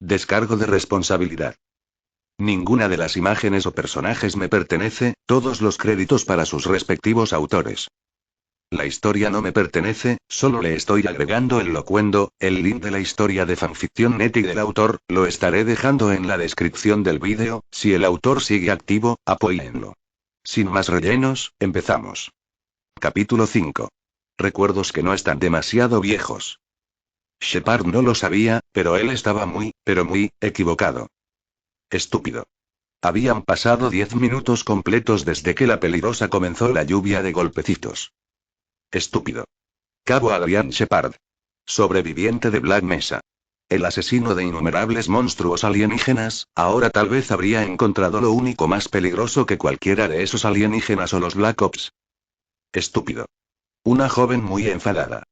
Descargo de responsabilidad. Ninguna de las imágenes o personajes me pertenece, todos los créditos para sus respectivos autores. La historia no me pertenece, solo le estoy agregando el locuendo, el link de la historia de fanfiction.net y del autor, lo estaré dejando en la descripción del vídeo, si el autor sigue activo, apóyenlo. Sin más rellenos, empezamos. Capítulo 5. Recuerdos que no están demasiado viejos. Shepard no lo sabía, pero él estaba muy, pero muy, equivocado. Estúpido. Habían pasado 10 minutos completos desde que la peligrosa comenzó la lluvia de golpecitos. Estúpido. Cabo Adrian Shepard. Sobreviviente de Black Mesa. El asesino de innumerables monstruos alienígenas, ahora tal vez habría encontrado lo único más peligroso que cualquiera de esos alienígenas o los Black Ops. Estúpido. Una joven muy enfadada.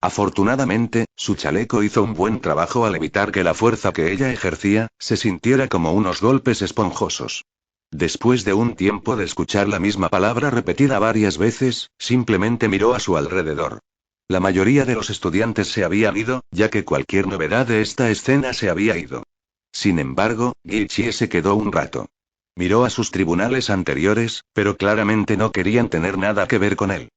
Afortunadamente, su chaleco hizo un buen trabajo al evitar que la fuerza que ella ejercía, se sintiera como unos golpes esponjosos. Después de un tiempo de escuchar la misma palabra repetida varias veces, simplemente miró a su alrededor. La mayoría de los estudiantes se habían ido, ya que cualquier novedad de esta escena se había ido. Sin embargo, Guichie se quedó un rato. Miró a sus tribunales anteriores, pero claramente no querían tener nada que ver con él.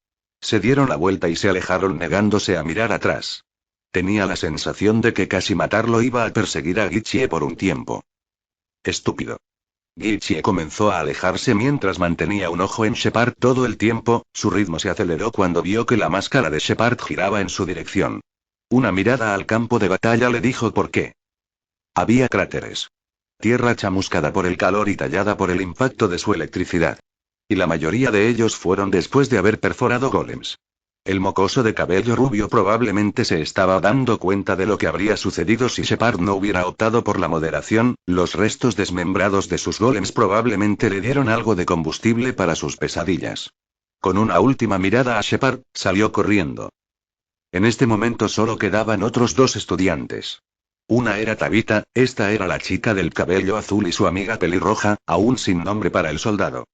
Se dieron la vuelta y se alejaron negándose a mirar atrás. Tenía la sensación de que casi matarlo iba a perseguir a Guichie por un tiempo. Estúpido. Guichie comenzó a alejarse mientras mantenía un ojo en Shepard todo el tiempo, su ritmo se aceleró cuando vio que la máscara de Shepard giraba en su dirección. Una mirada al campo de batalla le dijo por qué. Había cráteres. Tierra chamuscada por el calor y tallada por el impacto de su electricidad. Y la mayoría de ellos fueron después de haber perforado golems. El mocoso de cabello rubio probablemente se estaba dando cuenta de lo que habría sucedido si Shepard no hubiera optado por la moderación, los restos desmembrados de sus golems probablemente le dieron algo de combustible para sus pesadillas. Con una última mirada a Shepard, salió corriendo. En este momento solo quedaban otros dos estudiantes. Una era Tabitha, esta era la chica del cabello azul y su amiga pelirroja, aún sin nombre para el soldado.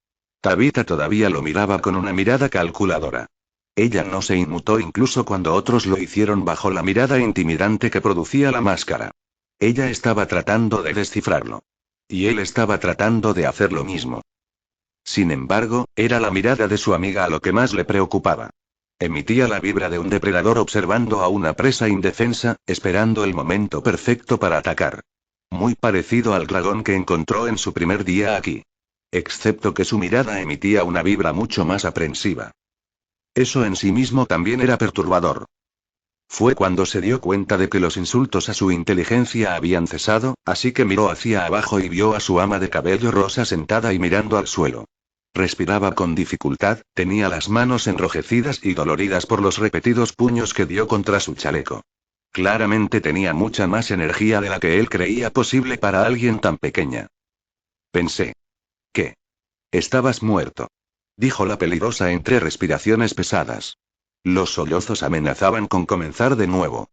Tabitha todavía lo miraba con una mirada calculadora. Ella no se inmutó incluso cuando otros lo hicieron bajo la mirada intimidante que producía la máscara. Ella estaba tratando de descifrarlo. Y él estaba tratando de hacer lo mismo. Sin embargo, era la mirada de su amiga a lo que más le preocupaba. Emitía la vibra de un depredador observando a una presa indefensa, esperando el momento perfecto para atacar. Muy parecido al dragón que encontró en su primer día aquí. Excepto que su mirada emitía una vibra mucho más aprensiva. Eso en sí mismo también era perturbador. Fue cuando se dio cuenta de que los insultos a su inteligencia habían cesado, así que miró hacia abajo y vio a su ama de cabello rosa sentada y mirando al suelo. Respiraba con dificultad, tenía las manos enrojecidas y doloridas por los repetidos puños que dio contra su chaleco. Claramente tenía mucha más energía de la que él creía posible para alguien tan pequeña. Pensé. ¿Qué? Estabas muerto. Dijo la peligrosa entre respiraciones pesadas. Los sollozos amenazaban con comenzar de nuevo.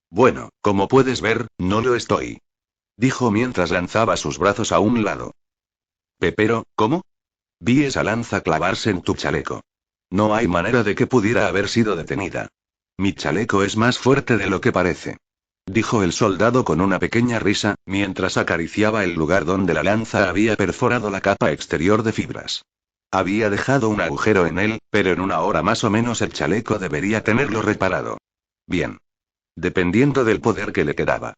Bueno, como puedes ver, no lo estoy. Dijo mientras lanzaba sus brazos a un lado. Pero, ¿cómo? Vi esa lanza clavarse en tu chaleco. No hay manera de que pudiera haber sido detenida. Mi chaleco es más fuerte de lo que parece. Dijo el soldado con una pequeña risa, mientras acariciaba el lugar donde la lanza había perforado la capa exterior de fibras. Había dejado un agujero en él, pero en una hora más o menos el chaleco debería tenerlo reparado. Bien. Dependiendo del poder que le quedaba.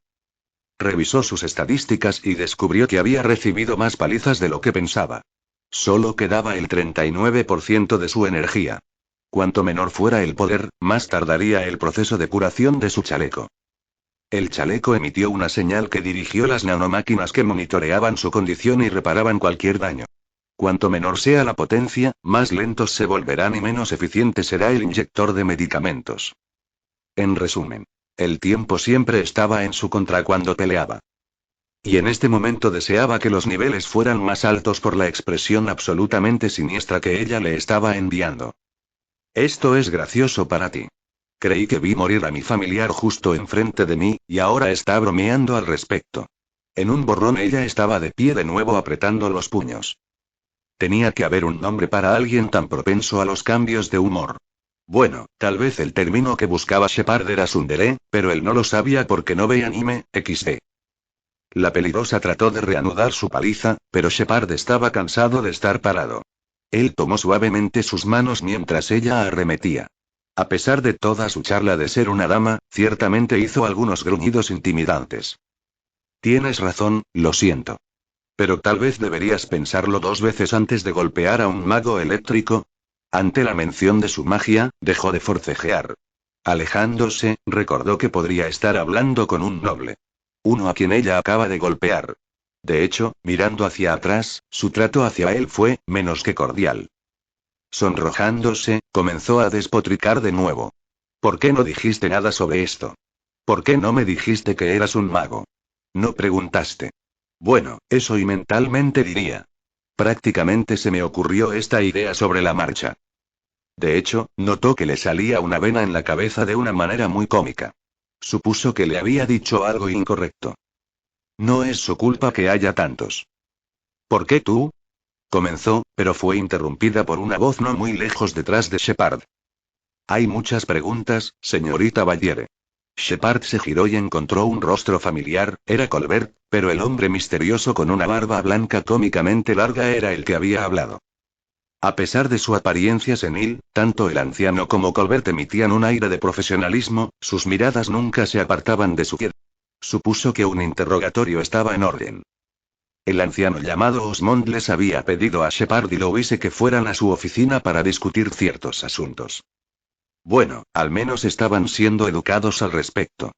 Revisó sus estadísticas y descubrió que había recibido más palizas de lo que pensaba. Solo quedaba el 39% de su energía. Cuanto menor fuera el poder, más tardaría el proceso de curación de su chaleco. El chaleco emitió una señal que dirigió las nanomáquinas que monitoreaban su condición y reparaban cualquier daño. Cuanto menor sea la potencia, más lentos se volverán y menos eficiente será el inyector de medicamentos. En resumen, el tiempo siempre estaba en su contra cuando peleaba. Y en este momento deseaba que los niveles fueran más altos por la expresión absolutamente siniestra que ella le estaba enviando. Esto es gracioso para ti. Creí que vi morir a mi familiar justo enfrente de mí, y ahora está bromeando al respecto. En un borrón ella estaba de pie de nuevo apretando los puños. Tenía que haber un nombre para alguien tan propenso a los cambios de humor. Bueno, tal vez el término que buscaba Shepard era tsundere, pero él no lo sabía porque no ve anime, XD. La peligrosa trató de reanudar su paliza, pero Shepard estaba cansado de estar parado. Él tomó suavemente sus manos mientras ella arremetía. A pesar de toda su charla de ser una dama, ciertamente hizo algunos gruñidos intimidantes. Tienes razón, lo siento. Pero tal vez deberías pensarlo 2 veces antes de golpear a un mago eléctrico. Ante la mención de su magia, dejó de forcejear. Alejándose, recordó que podría estar hablando con un noble. Uno a quien ella acaba de golpear. De hecho, mirando hacia atrás, su trato hacia él fue menos que cordial. Sonrojándose, comenzó a despotricar de nuevo. ¿Por qué no dijiste nada sobre esto? ¿Por qué no me dijiste que eras un mago? No preguntaste. Bueno, eso y mentalmente diría. Prácticamente se me ocurrió esta idea sobre la marcha. De hecho, notó que le salía una vena en la cabeza de una manera muy cómica. Supuso que le había dicho algo incorrecto. No es su culpa que haya tantos. ¿Por qué tú? Comenzó, pero fue interrumpida por una voz no muy lejos detrás de Shepard. Hay muchas preguntas, señorita Valliere. Shepard se giró y encontró un rostro familiar, era Colbert, pero el hombre misterioso con una barba blanca cómicamente larga era el que había hablado. A pesar de su apariencia senil, tanto el anciano como Colbert emitían un aire de profesionalismo, sus miradas nunca se apartaban de su piel. Supuso que un interrogatorio estaba en orden. El anciano llamado Osmond les había pedido a Shepard y Louise que fueran a su oficina para discutir ciertos asuntos. Bueno, al menos estaban siendo educados al respecto.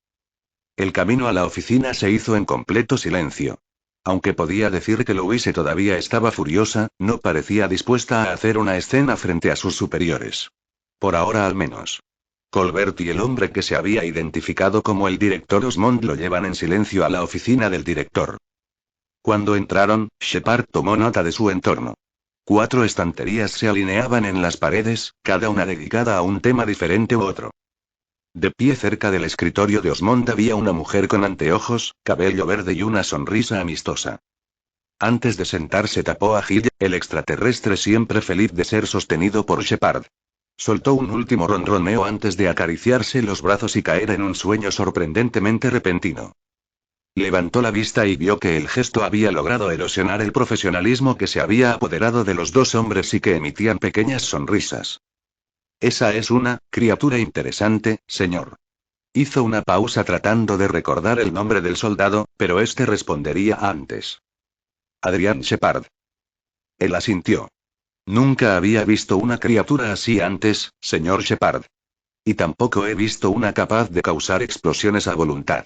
El camino a la oficina se hizo en completo silencio. Aunque podía decir que Louise todavía estaba furiosa, no parecía dispuesta a hacer una escena frente a sus superiores. Por ahora al menos. Colbert y el hombre que se había identificado como el director Osmond lo llevan en silencio a la oficina del director. Cuando entraron, Shepard tomó nota de su entorno. 4 estanterías se alineaban en las paredes, cada una dedicada a un tema diferente u otro. De pie cerca del escritorio de Osmond había una mujer con anteojos, cabello verde y una sonrisa amistosa. Antes de sentarse tapó a Hill, el extraterrestre siempre feliz de ser sostenido por Shepard. Soltó un último ronroneo antes de acariciarse los brazos y caer en un sueño sorprendentemente repentino. Levantó la vista y vio que el gesto había logrado erosionar el profesionalismo que se había apoderado de los 2 hombres y que emitían pequeñas sonrisas. Esa es una criatura interesante, señor. Hizo una pausa tratando de recordar el nombre del soldado, pero este respondería antes. Adrian Shepard. Él asintió. Nunca había visto una criatura así antes, señor Shepard. Y tampoco he visto una capaz de causar explosiones a voluntad.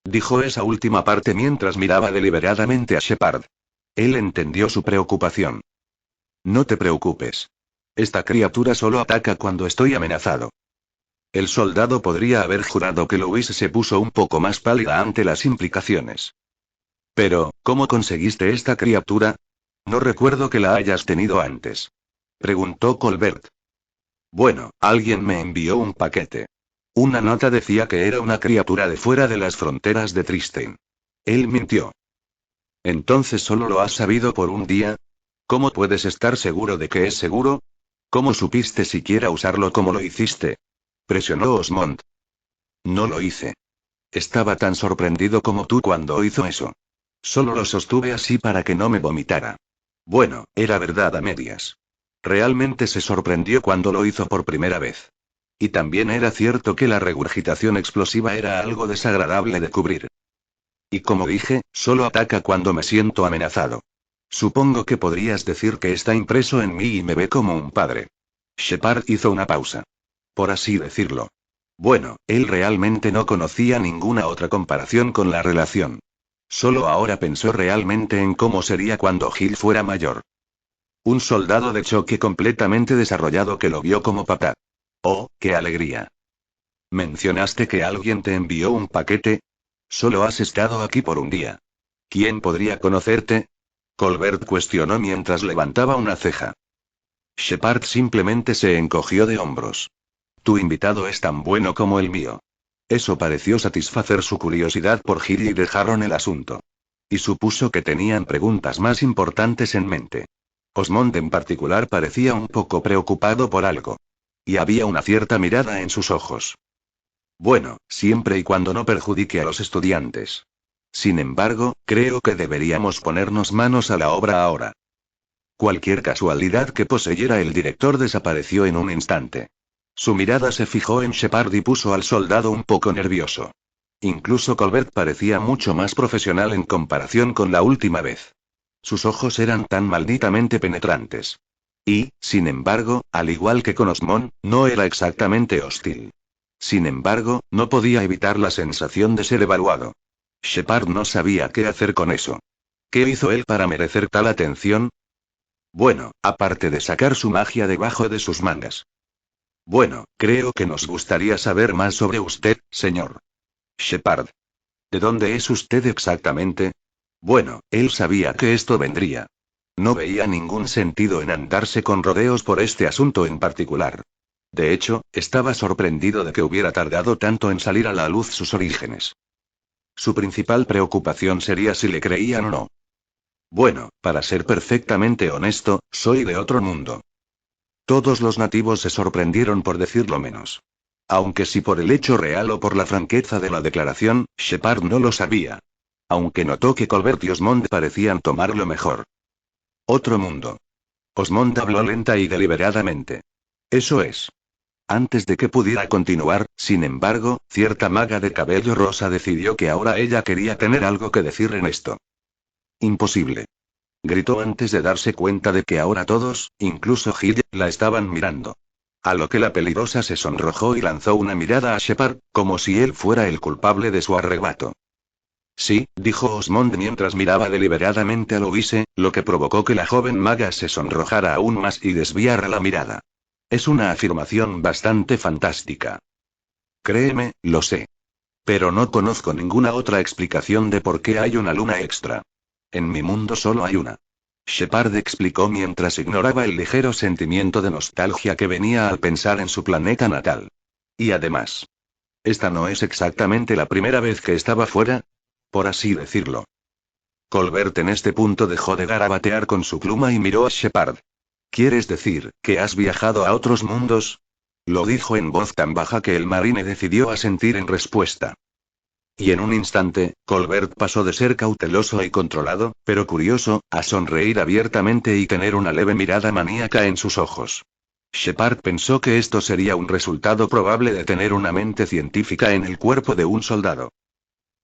Dijo esa última parte mientras miraba deliberadamente a Shepard. Él entendió su preocupación. No te preocupes. Esta criatura solo ataca cuando estoy amenazado. El soldado podría haber jurado que Louise se puso un poco más pálida ante las implicaciones. Pero, ¿cómo conseguiste esta criatura? No recuerdo que la hayas tenido antes. Preguntó Colbert. Bueno, alguien me envió un paquete. Una nota decía que era una criatura de fuera de las fronteras de Tristane. Él mintió. ¿Entonces solo lo has sabido por un día? ¿Cómo puedes estar seguro de que es seguro? ¿Cómo supiste siquiera usarlo como lo hiciste? Presionó Osmond. No lo hice. Estaba tan sorprendido como tú cuando hizo eso. Solo lo sostuve así para que no me vomitara. Bueno, era verdad a medias. Realmente se sorprendió cuando lo hizo por primera vez. Y también era cierto que la regurgitación explosiva era algo desagradable de cubrir. Y como dije, solo ataca cuando me siento amenazado. Supongo que podrías decir que está impreso en mí y me ve como un padre. Shepard hizo una pausa. Por así decirlo. Bueno, él realmente no conocía ninguna otra comparación con la relación. Solo ahora pensó realmente en cómo sería cuando Hill fuera mayor. Un soldado de choque completamente desarrollado que lo vio como papá. ¡Oh, qué alegría! ¿Mencionaste que alguien te envió un paquete? Solo has estado aquí por un día. ¿Quién podría conocerte? Colbert cuestionó mientras levantaba una ceja. Shepard simplemente se encogió de hombros. Tu invitado es tan bueno como el mío. Eso pareció satisfacer su curiosidad por Hill y dejaron el asunto. Y supuso que tenían preguntas más importantes en mente. Osmond en particular parecía un poco preocupado por algo. Y había una cierta mirada en sus ojos. Bueno, siempre y cuando no perjudique a los estudiantes. Sin embargo, creo que deberíamos ponernos manos a la obra ahora. Cualquier casualidad que poseyera el director desapareció en un instante. Su mirada se fijó en Shepard y puso al soldado un poco nervioso. Incluso Colbert parecía mucho más profesional en comparación con la última vez. Sus ojos eran tan malditamente penetrantes. Y, sin embargo, al igual que con Osmond, no era exactamente hostil. Sin embargo, no podía evitar la sensación de ser evaluado. Shepard no sabía qué hacer con eso. ¿Qué hizo él para merecer tal atención? Bueno, aparte de sacar su magia debajo de sus mangas. Bueno, creo que nos gustaría saber más sobre usted, señor Shepard. ¿De dónde es usted exactamente? Bueno, él sabía que esto vendría. No veía ningún sentido en andarse con rodeos por este asunto en particular. De hecho, estaba sorprendido de que hubiera tardado tanto en salir a la luz sus orígenes. Su principal preocupación sería si le creían o no. Bueno, para ser perfectamente honesto, soy de otro mundo. Todos los nativos se sorprendieron por decirlo menos. Aunque si por el hecho real o por la franqueza de la declaración, Shepard no lo sabía. Aunque notó que Colbert y Osmond parecían tomarlo mejor. Otro mundo. Osmond habló lenta y deliberadamente. Eso es. Antes de que pudiera continuar, sin embargo, cierta maga de cabello rosa decidió que ahora ella quería tener algo que decir en esto. Imposible. Gritó antes de darse cuenta de que ahora todos, incluso Hill, la estaban mirando. A lo que la peligrosa se sonrojó y lanzó una mirada a Shepard, como si él fuera el culpable de su arrebato. Sí, dijo Osmond mientras miraba deliberadamente a Louise, lo que provocó que la joven maga se sonrojara aún más y desviara la mirada. Es una afirmación bastante fantástica. Créeme, lo sé. Pero no conozco ninguna otra explicación de por qué hay una luna extra. En mi mundo solo hay una. Shepard explicó mientras ignoraba el ligero sentimiento de nostalgia que venía al pensar en su planeta natal. Y además, esta no es exactamente la primera vez que estaba fuera, por así decirlo. Colbert en este punto dejó de garabatear con su pluma y miró a Shepard. ¿Quieres decir que has viajado a otros mundos? Lo dijo en voz tan baja que el marine decidió asentir en respuesta. Y en un instante, Colbert pasó de ser cauteloso y controlado, pero curioso, a sonreír abiertamente y tener una leve mirada maníaca en sus ojos. Shepard pensó que esto sería un resultado probable de tener una mente científica en el cuerpo de un soldado.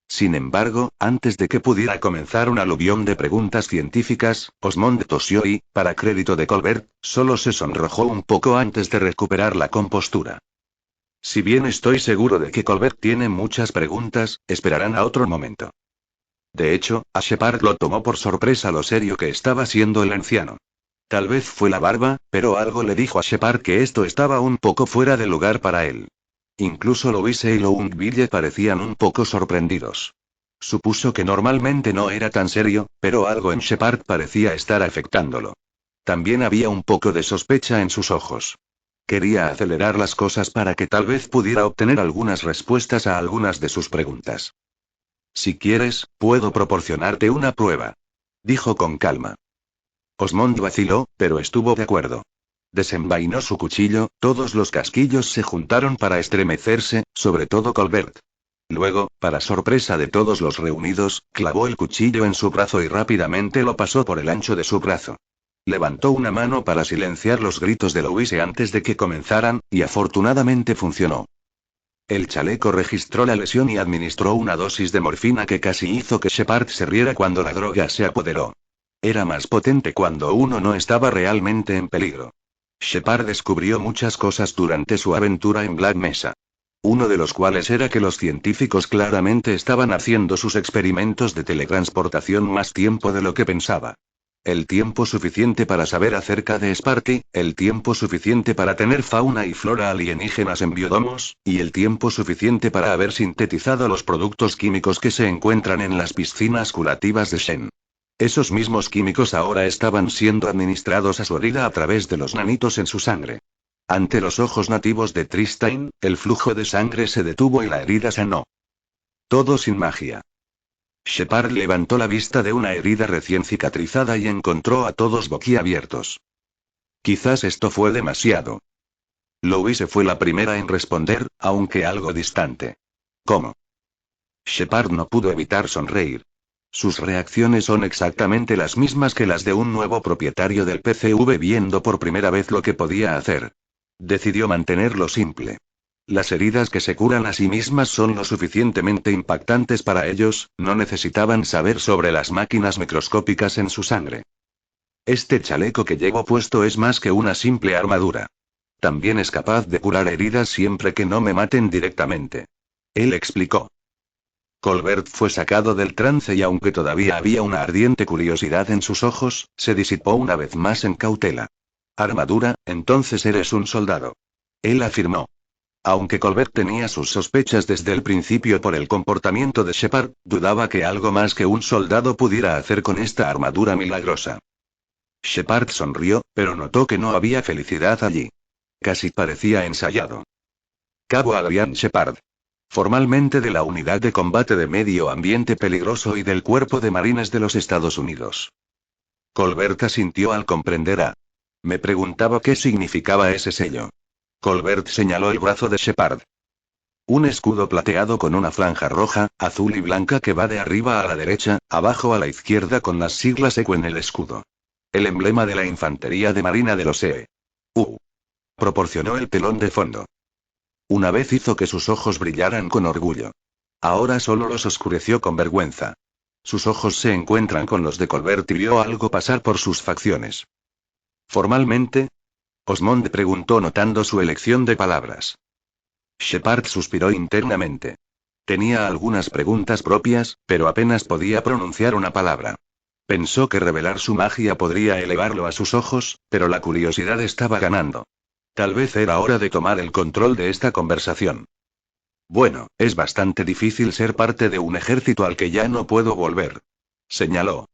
Sin embargo, antes de que pudiera comenzar un aluvión de preguntas científicas, Osmond tosió y, para crédito de Colbert, solo se sonrojó un poco antes de recuperar la compostura. Si bien estoy seguro de que Colbert tiene muchas preguntas, esperarán a otro momento. De hecho, a Shepard lo tomó por sorpresa lo serio que estaba siendo el anciano. Tal vez fue la barba, pero algo le dijo a Shepard que esto estaba un poco fuera de lugar para él. Incluso Louise y Longueville parecían un poco sorprendidos. Supuso que normalmente no era tan serio, pero algo en Shepard parecía estar afectándolo. También había un poco de sospecha en sus ojos. Quería acelerar las cosas para que tal vez pudiera obtener algunas respuestas a algunas de sus preguntas. Si quieres, puedo proporcionarte una prueba. Dijo con calma. Osmond vaciló, pero estuvo de acuerdo. Desenvainó su cuchillo, todos los casquillos se juntaron para estremecerse, sobre todo Colbert. Luego, para sorpresa de todos los reunidos, clavó el cuchillo en su brazo y rápidamente lo pasó por el ancho de su brazo. Levantó una mano para silenciar los gritos de Louise antes de que comenzaran, y afortunadamente funcionó. El chaleco registró la lesión y administró una dosis de morfina que casi hizo que Shepard se riera cuando la droga se apoderó. Era más potente cuando uno no estaba realmente en peligro. Shepard descubrió muchas cosas durante su aventura en Black Mesa. Uno de los cuales era que los científicos claramente estaban haciendo sus experimentos de teletransportación más tiempo de lo que pensaba. El tiempo suficiente para saber acerca de Sparky, el tiempo suficiente para tener fauna y flora alienígenas en biodomos, y el tiempo suficiente para haber sintetizado los productos químicos que se encuentran en las piscinas curativas de Shen. Esos mismos químicos ahora estaban siendo administrados a su herida a través de los nanitos en su sangre. Ante los ojos nativos de Tristain, el flujo de sangre se detuvo y la herida sanó. Todo sin magia. Shepard levantó la vista de una herida recién cicatrizada y encontró a todos boquiabiertos. Quizás esto fue demasiado. Louise fue la primera en responder, aunque algo distante. ¿Cómo? Shepard no pudo evitar sonreír. Sus reacciones son exactamente las mismas que las de un nuevo propietario del PCV viendo por primera vez lo que podía hacer. Decidió mantenerlo simple. Las heridas que se curan a sí mismas son lo suficientemente impactantes para ellos, no necesitaban saber sobre las máquinas microscópicas en su sangre. Este chaleco que llevo puesto es más que una simple armadura. También es capaz de curar heridas siempre que no me maten directamente. Él explicó. Colbert fue sacado del trance y aunque todavía había una ardiente curiosidad en sus ojos, se disipó una vez más en cautela. Armadura, entonces eres un soldado. Él afirmó. Aunque Colbert tenía sus sospechas desde el principio por el comportamiento de Shepard, dudaba que algo más que un soldado pudiera hacer con esta armadura milagrosa. Shepard sonrió, pero notó que no había felicidad allí. Casi parecía ensayado. Cabo Adrian Shepard. Formalmente de la Unidad de Combate de Medio Ambiente Peligroso y del Cuerpo de Marines de los Estados Unidos. Colbert asintió al comprender a. Me preguntaba qué significaba ese sello. Colbert señaló el brazo de Shepard. Un escudo plateado con una franja roja, azul y blanca que va de arriba a la derecha, abajo a la izquierda con las siglas ECO en el escudo. El emblema de la Infantería de Marina de los EU. Proporcionó el telón de fondo. Una vez hizo que sus ojos brillaran con orgullo. Ahora solo los oscureció con vergüenza. Sus ojos se encuentran con los de Colbert y vio algo pasar por sus facciones. ¿Formalmente? Osmond preguntó notando su elección de palabras. Shepard suspiró internamente. Tenía algunas preguntas propias, pero apenas podía pronunciar una palabra. Pensó que revelar su magia podría elevarlo a sus ojos, pero la curiosidad estaba ganando. Tal vez era hora de tomar el control de esta conversación. Bueno, es bastante difícil ser parte de un ejército al que ya no puedo volver. Señaló.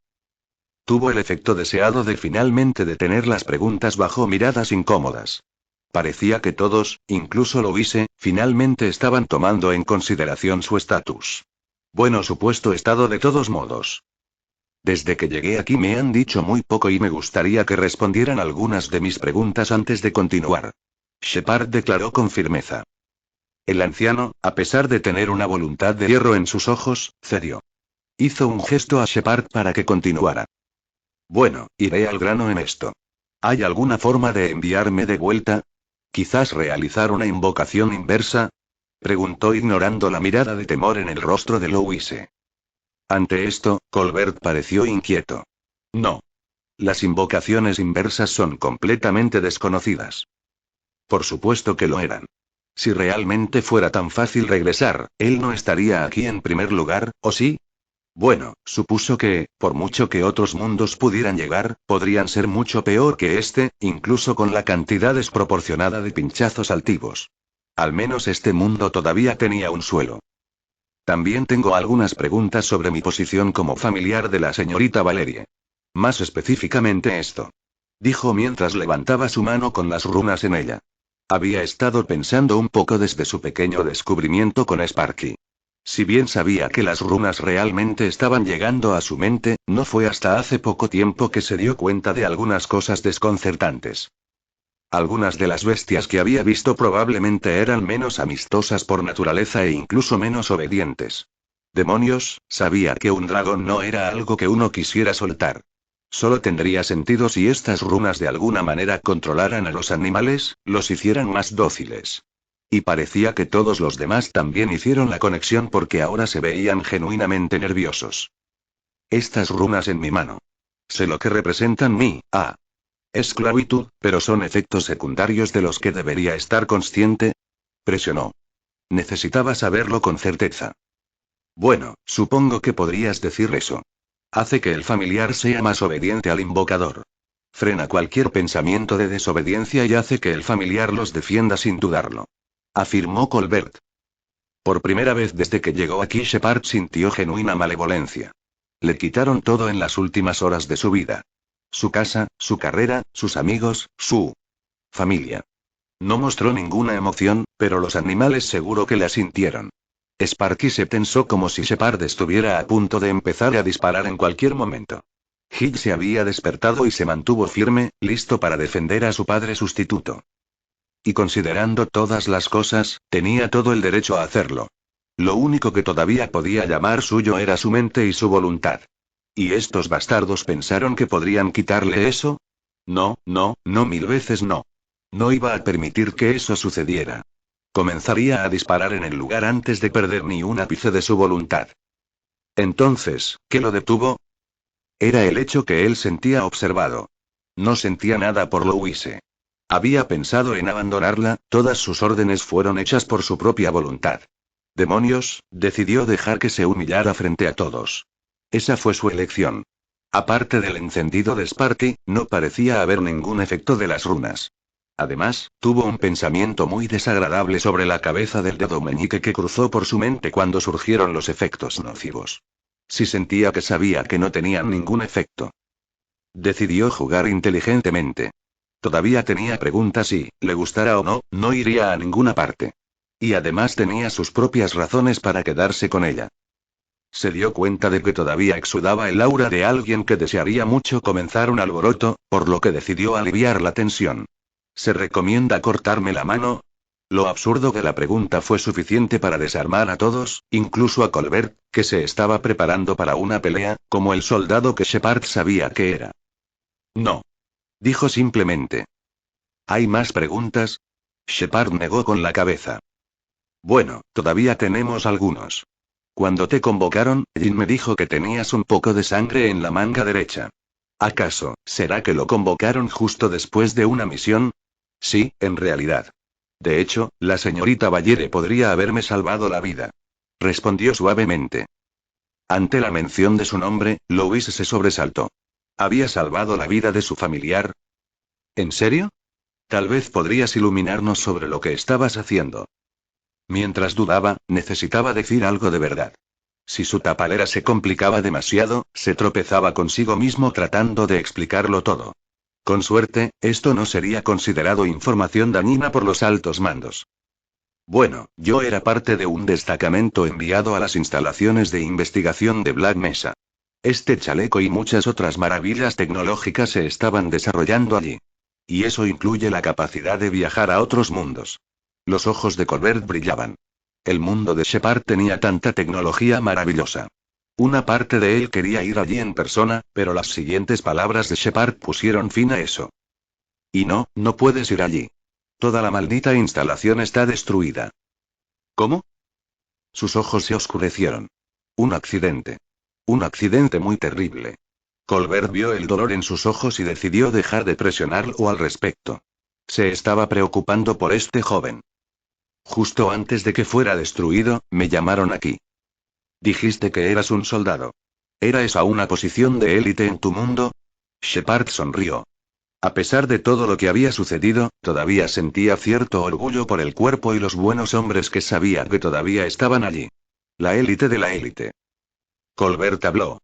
Tuvo el efecto deseado de finalmente detener las preguntas bajo miradas incómodas. Parecía que todos, incluso Louise, finalmente estaban tomando en consideración su estatus. Bueno, supuesto estado de todos modos. Desde que llegué aquí me han dicho muy poco y me gustaría que respondieran algunas de mis preguntas antes de continuar. Shepard declaró con firmeza. El anciano, a pesar de tener una voluntad de hierro en sus ojos, cedió. Hizo un gesto a Shepard para que continuara. Bueno, iré al grano en esto. ¿Hay alguna forma de enviarme de vuelta? ¿Quizás realizar una invocación inversa? Preguntó ignorando la mirada de temor en el rostro de Louise. Ante esto, Colbert pareció inquieto. No. Las invocaciones inversas son completamente desconocidas. Por supuesto que lo eran. Si realmente fuera tan fácil regresar, él no estaría aquí en primer lugar, ¿o sí? Bueno, supuso que, por mucho que otros mundos pudieran llegar, podrían ser mucho peor que este, incluso con la cantidad desproporcionada de pinchazos altivos. Al menos este mundo todavía tenía un suelo. También tengo algunas preguntas sobre mi posición como familiar de la señorita Valerie. Más específicamente esto. Dijo mientras levantaba su mano con las runas en ella. Había estado pensando un poco desde su pequeño descubrimiento con Sparky. Si bien sabía que las runas realmente estaban llegando a su mente, no fue hasta hace poco tiempo que se dio cuenta de algunas cosas desconcertantes. Algunas de las bestias que había visto probablemente eran menos amistosas por naturaleza e incluso menos obedientes. Demonios, sabía que un dragón no era algo que uno quisiera soltar. Solo tendría sentido si estas runas de alguna manera controlaran a los animales, los hicieran más dóciles. Y parecía que todos los demás también hicieron la conexión porque ahora se veían genuinamente nerviosos. Estas runas en mi mano. Sé lo que representan esclavitud, pero son efectos secundarios de los que debería estar consciente. Presionó. Necesitaba saberlo con certeza. Bueno, supongo que podrías decir eso. Hace que el familiar sea más obediente al invocador. Frena cualquier pensamiento de desobediencia y hace que el familiar los defienda sin dudarlo. Afirmó Colbert. Por primera vez desde que llegó aquí Shepard sintió genuina malevolencia. Le quitaron todo en las últimas horas de su vida. Su casa, su carrera, sus amigos, su familia. No mostró ninguna emoción, pero los animales seguro que la sintieron. Sparky se tensó como si Shepard estuviera a punto de empezar a disparar en cualquier momento. Hill se había despertado y se mantuvo firme, listo para defender a su padre sustituto. Y considerando todas las cosas, tenía todo el derecho a hacerlo. Lo único que todavía podía llamar suyo era su mente y su voluntad. ¿Y estos bastardos pensaron que podrían quitarle eso? No, no, no, mil veces no. No iba a permitir que eso sucediera. Comenzaría a disparar en el lugar antes de perder ni un ápice de su voluntad. Entonces, ¿qué lo detuvo? Era el hecho que él sentía observado. No sentía nada por Louise. Había pensado en abandonarla, todas sus órdenes fueron hechas por su propia voluntad. Demonios, decidió dejar que se humillara frente a todos. Esa fue su elección. Aparte del encendido de Sparty, no parecía haber ningún efecto de las runas. Además, tuvo un pensamiento muy desagradable sobre la cabeza del dedo meñique que cruzó por su mente cuando surgieron los efectos nocivos. Si sentía que sabía que no tenían ningún efecto. Decidió jugar inteligentemente. Todavía tenía preguntas y, le gustara o no, no iría a ninguna parte. Y además tenía sus propias razones para quedarse con ella. Se dio cuenta de que todavía exudaba el aura de alguien que desearía mucho comenzar un alboroto, por lo que decidió aliviar la tensión. ¿Se recomienda cortarme la mano? Lo absurdo de la pregunta fue suficiente para desarmar a todos, incluso a Colbert, que se estaba preparando para una pelea, como el soldado que Shepard sabía que era. No. Dijo simplemente. ¿Hay más preguntas? Shepard negó con la cabeza. Bueno, todavía tenemos algunos. Cuando te convocaron, Jin me dijo que tenías un poco de sangre en la manga derecha. ¿Acaso, será que lo convocaron justo después de una misión? Sí, en realidad. De hecho, la señorita Ballere podría haberme salvado la vida. Respondió suavemente. Ante la mención de su nombre, Louise se sobresaltó. ¿Había salvado la vida de su familiar? ¿En serio? Tal vez podrías iluminarnos sobre lo que estabas haciendo. Mientras dudaba, necesitaba decir algo de verdad. Si su tapalera se complicaba demasiado, se tropezaba consigo mismo tratando de explicarlo todo. Con suerte, esto no sería considerado información dañina por los altos mandos. Bueno, yo era parte de un destacamento enviado a las instalaciones de investigación de Black Mesa. Este chaleco y muchas otras maravillas tecnológicas se estaban desarrollando allí. Y eso incluye la capacidad de viajar a otros mundos. Los ojos de Colbert brillaban. El mundo de Shepard tenía tanta tecnología maravillosa. Una parte de él quería ir allí en persona, pero las siguientes palabras de Shepard pusieron fin a eso. Y no, no puedes ir allí. Toda la maldita instalación está destruida. ¿Cómo? Sus ojos se oscurecieron. Un accidente. Un accidente muy terrible. Colbert vio el dolor en sus ojos y decidió dejar de presionarlo al respecto. Se estaba preocupando por este joven. Justo antes de que fuera destruido, me llamaron aquí. Dijiste que eras un soldado. ¿Era esa una posición de élite en tu mundo? Shepard sonrió. A pesar de todo lo que había sucedido, todavía sentía cierto orgullo por el cuerpo y los buenos hombres que sabía que todavía estaban allí. La élite de la élite. Colbert habló.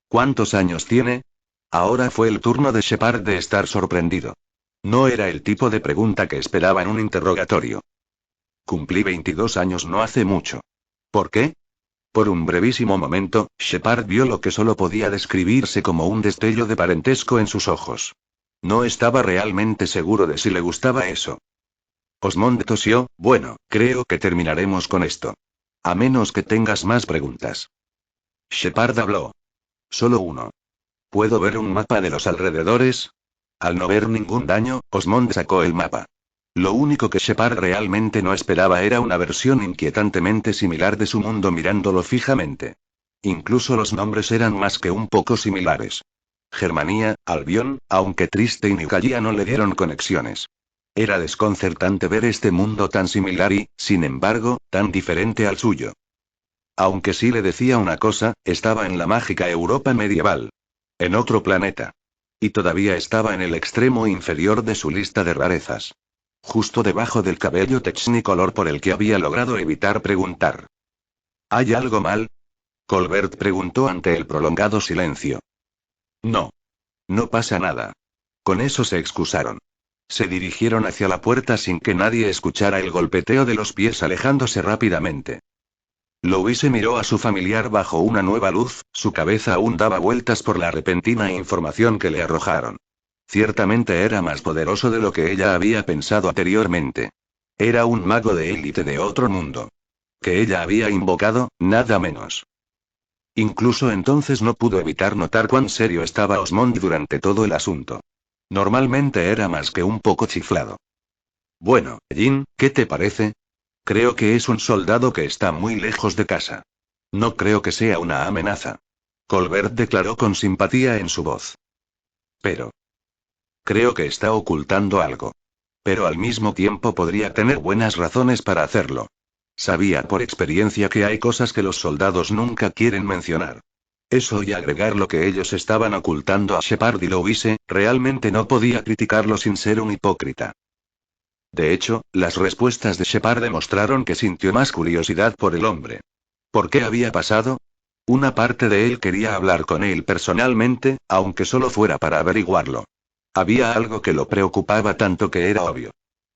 ¿Cuántos años tiene? Ahora fue el turno de Shepard de estar sorprendido. No era el tipo de pregunta que esperaba en un interrogatorio. Cumplí 22 años no hace mucho. ¿Por qué? Por un brevísimo momento, Shepard vio lo que solo podía describirse como un destello de parentesco en sus ojos. No estaba realmente seguro de si le gustaba eso. Osmond tosió. Bueno, creo que terminaremos con esto. A menos que tengas más preguntas. Shepard habló. Solo uno. ¿Puedo ver un mapa de los alrededores? Al no ver ningún daño, Osmond sacó el mapa. Lo único que Shepard realmente no esperaba era una versión inquietantemente similar de su mundo mirándolo fijamente. Incluso los nombres eran más que un poco similares. Germania, Albion, aunque Triste y Nicalia no le dieron conexiones. Era desconcertante ver este mundo tan similar y, sin embargo, tan diferente al suyo. Aunque sí le decía una cosa, estaba en la mágica Europa medieval. En otro planeta. Y todavía estaba en el extremo inferior de su lista de rarezas. Justo debajo del cabello technicolor por el que había logrado evitar preguntar. ¿Hay algo mal? Colbert preguntó ante el prolongado silencio. No. No pasa nada. Con eso se excusaron. Se dirigieron hacia la puerta sin que nadie escuchara el golpeteo de los pies alejándose rápidamente. Louise miró a su familiar bajo una nueva luz, su cabeza aún daba vueltas por la repentina información que le arrojaron. Ciertamente era más poderoso de lo que ella había pensado anteriormente. Era un mago de élite de otro mundo. Que ella había invocado, nada menos. Incluso entonces no pudo evitar notar cuán serio estaba Osmond durante todo el asunto. Normalmente era más que un poco chiflado. Bueno, Jin, ¿qué te parece? Creo que es un soldado que está muy lejos de casa. No creo que sea una amenaza. Colbert declaró con simpatía en su voz. Pero creo que está ocultando algo. Pero al mismo tiempo podría tener buenas razones para hacerlo. Sabía por experiencia que hay cosas que los soldados nunca quieren mencionar. Eso y agregar lo que ellos estaban ocultando a Shepard y Louise, realmente no podía criticarlo sin ser un hipócrita. De hecho, las respuestas de Shepard demostraron que sintió más curiosidad por el hombre. ¿Por qué había pasado? Una parte de él quería hablar con él personalmente, aunque solo fuera para averiguarlo. Había algo que lo preocupaba tanto que era obvio.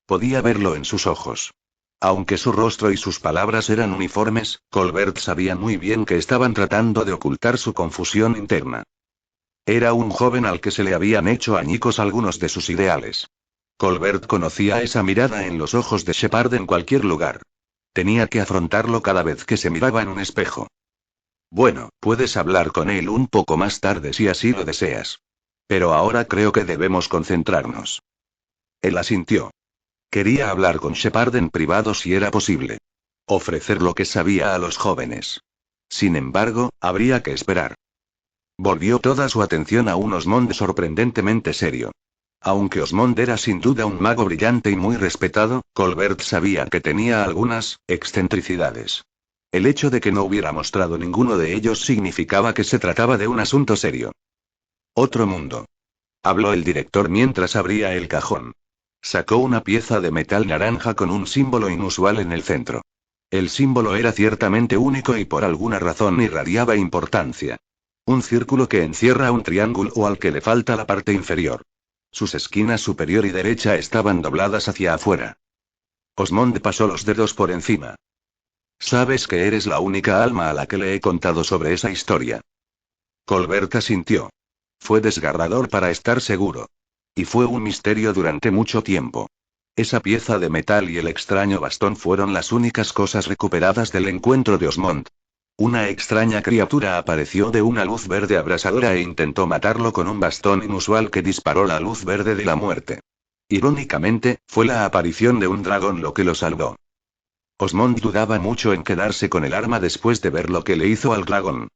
Podía verlo en sus ojos. Aunque su rostro y sus palabras eran uniformes, Colbert sabía muy bien que estaban tratando de ocultar su confusión interna. Era un joven al que se le habían hecho añicos algunos de sus ideales. Colbert conocía esa mirada en los ojos de Shepard en cualquier lugar. Tenía que afrontarlo cada vez que se miraba en un espejo. Bueno, puedes hablar con él un poco más tarde si así lo deseas. Pero ahora creo que debemos concentrarnos. Él asintió. Quería hablar con Shepard en privado si era posible. Ofrecer lo que sabía a los jóvenes. Sin embargo, habría que esperar. Volvió toda su atención a un Osmond sorprendentemente serio. Aunque Osmond era sin duda un mago brillante y muy respetado, Colbert sabía que tenía algunas excentricidades. El hecho de que no hubiera mostrado ninguno de ellos significaba que se trataba de un asunto serio. Otro mundo. Habló el director mientras abría el cajón. Sacó una pieza de metal naranja con un símbolo inusual en el centro. El símbolo era ciertamente único y por alguna razón irradiaba importancia. Un círculo que encierra un triángulo al que le falta la parte inferior. Sus esquinas superior y derecha estaban dobladas hacia afuera. Osmond pasó los dedos por encima. Sabes que eres la única alma a la que le he contado sobre esa historia. Colbert asintió. Fue desgarrador para estar seguro. Y fue un misterio durante mucho tiempo. Esa pieza de metal y el extraño bastón fueron las únicas cosas recuperadas del encuentro de Osmond. Una extraña criatura apareció de una luz verde abrasadora e intentó matarlo con un bastón inusual que disparó la luz verde de la muerte. Irónicamente, fue la aparición de un dragón lo que lo salvó. Osmond dudaba mucho en quedarse con el arma después de ver lo que le hizo al dragón.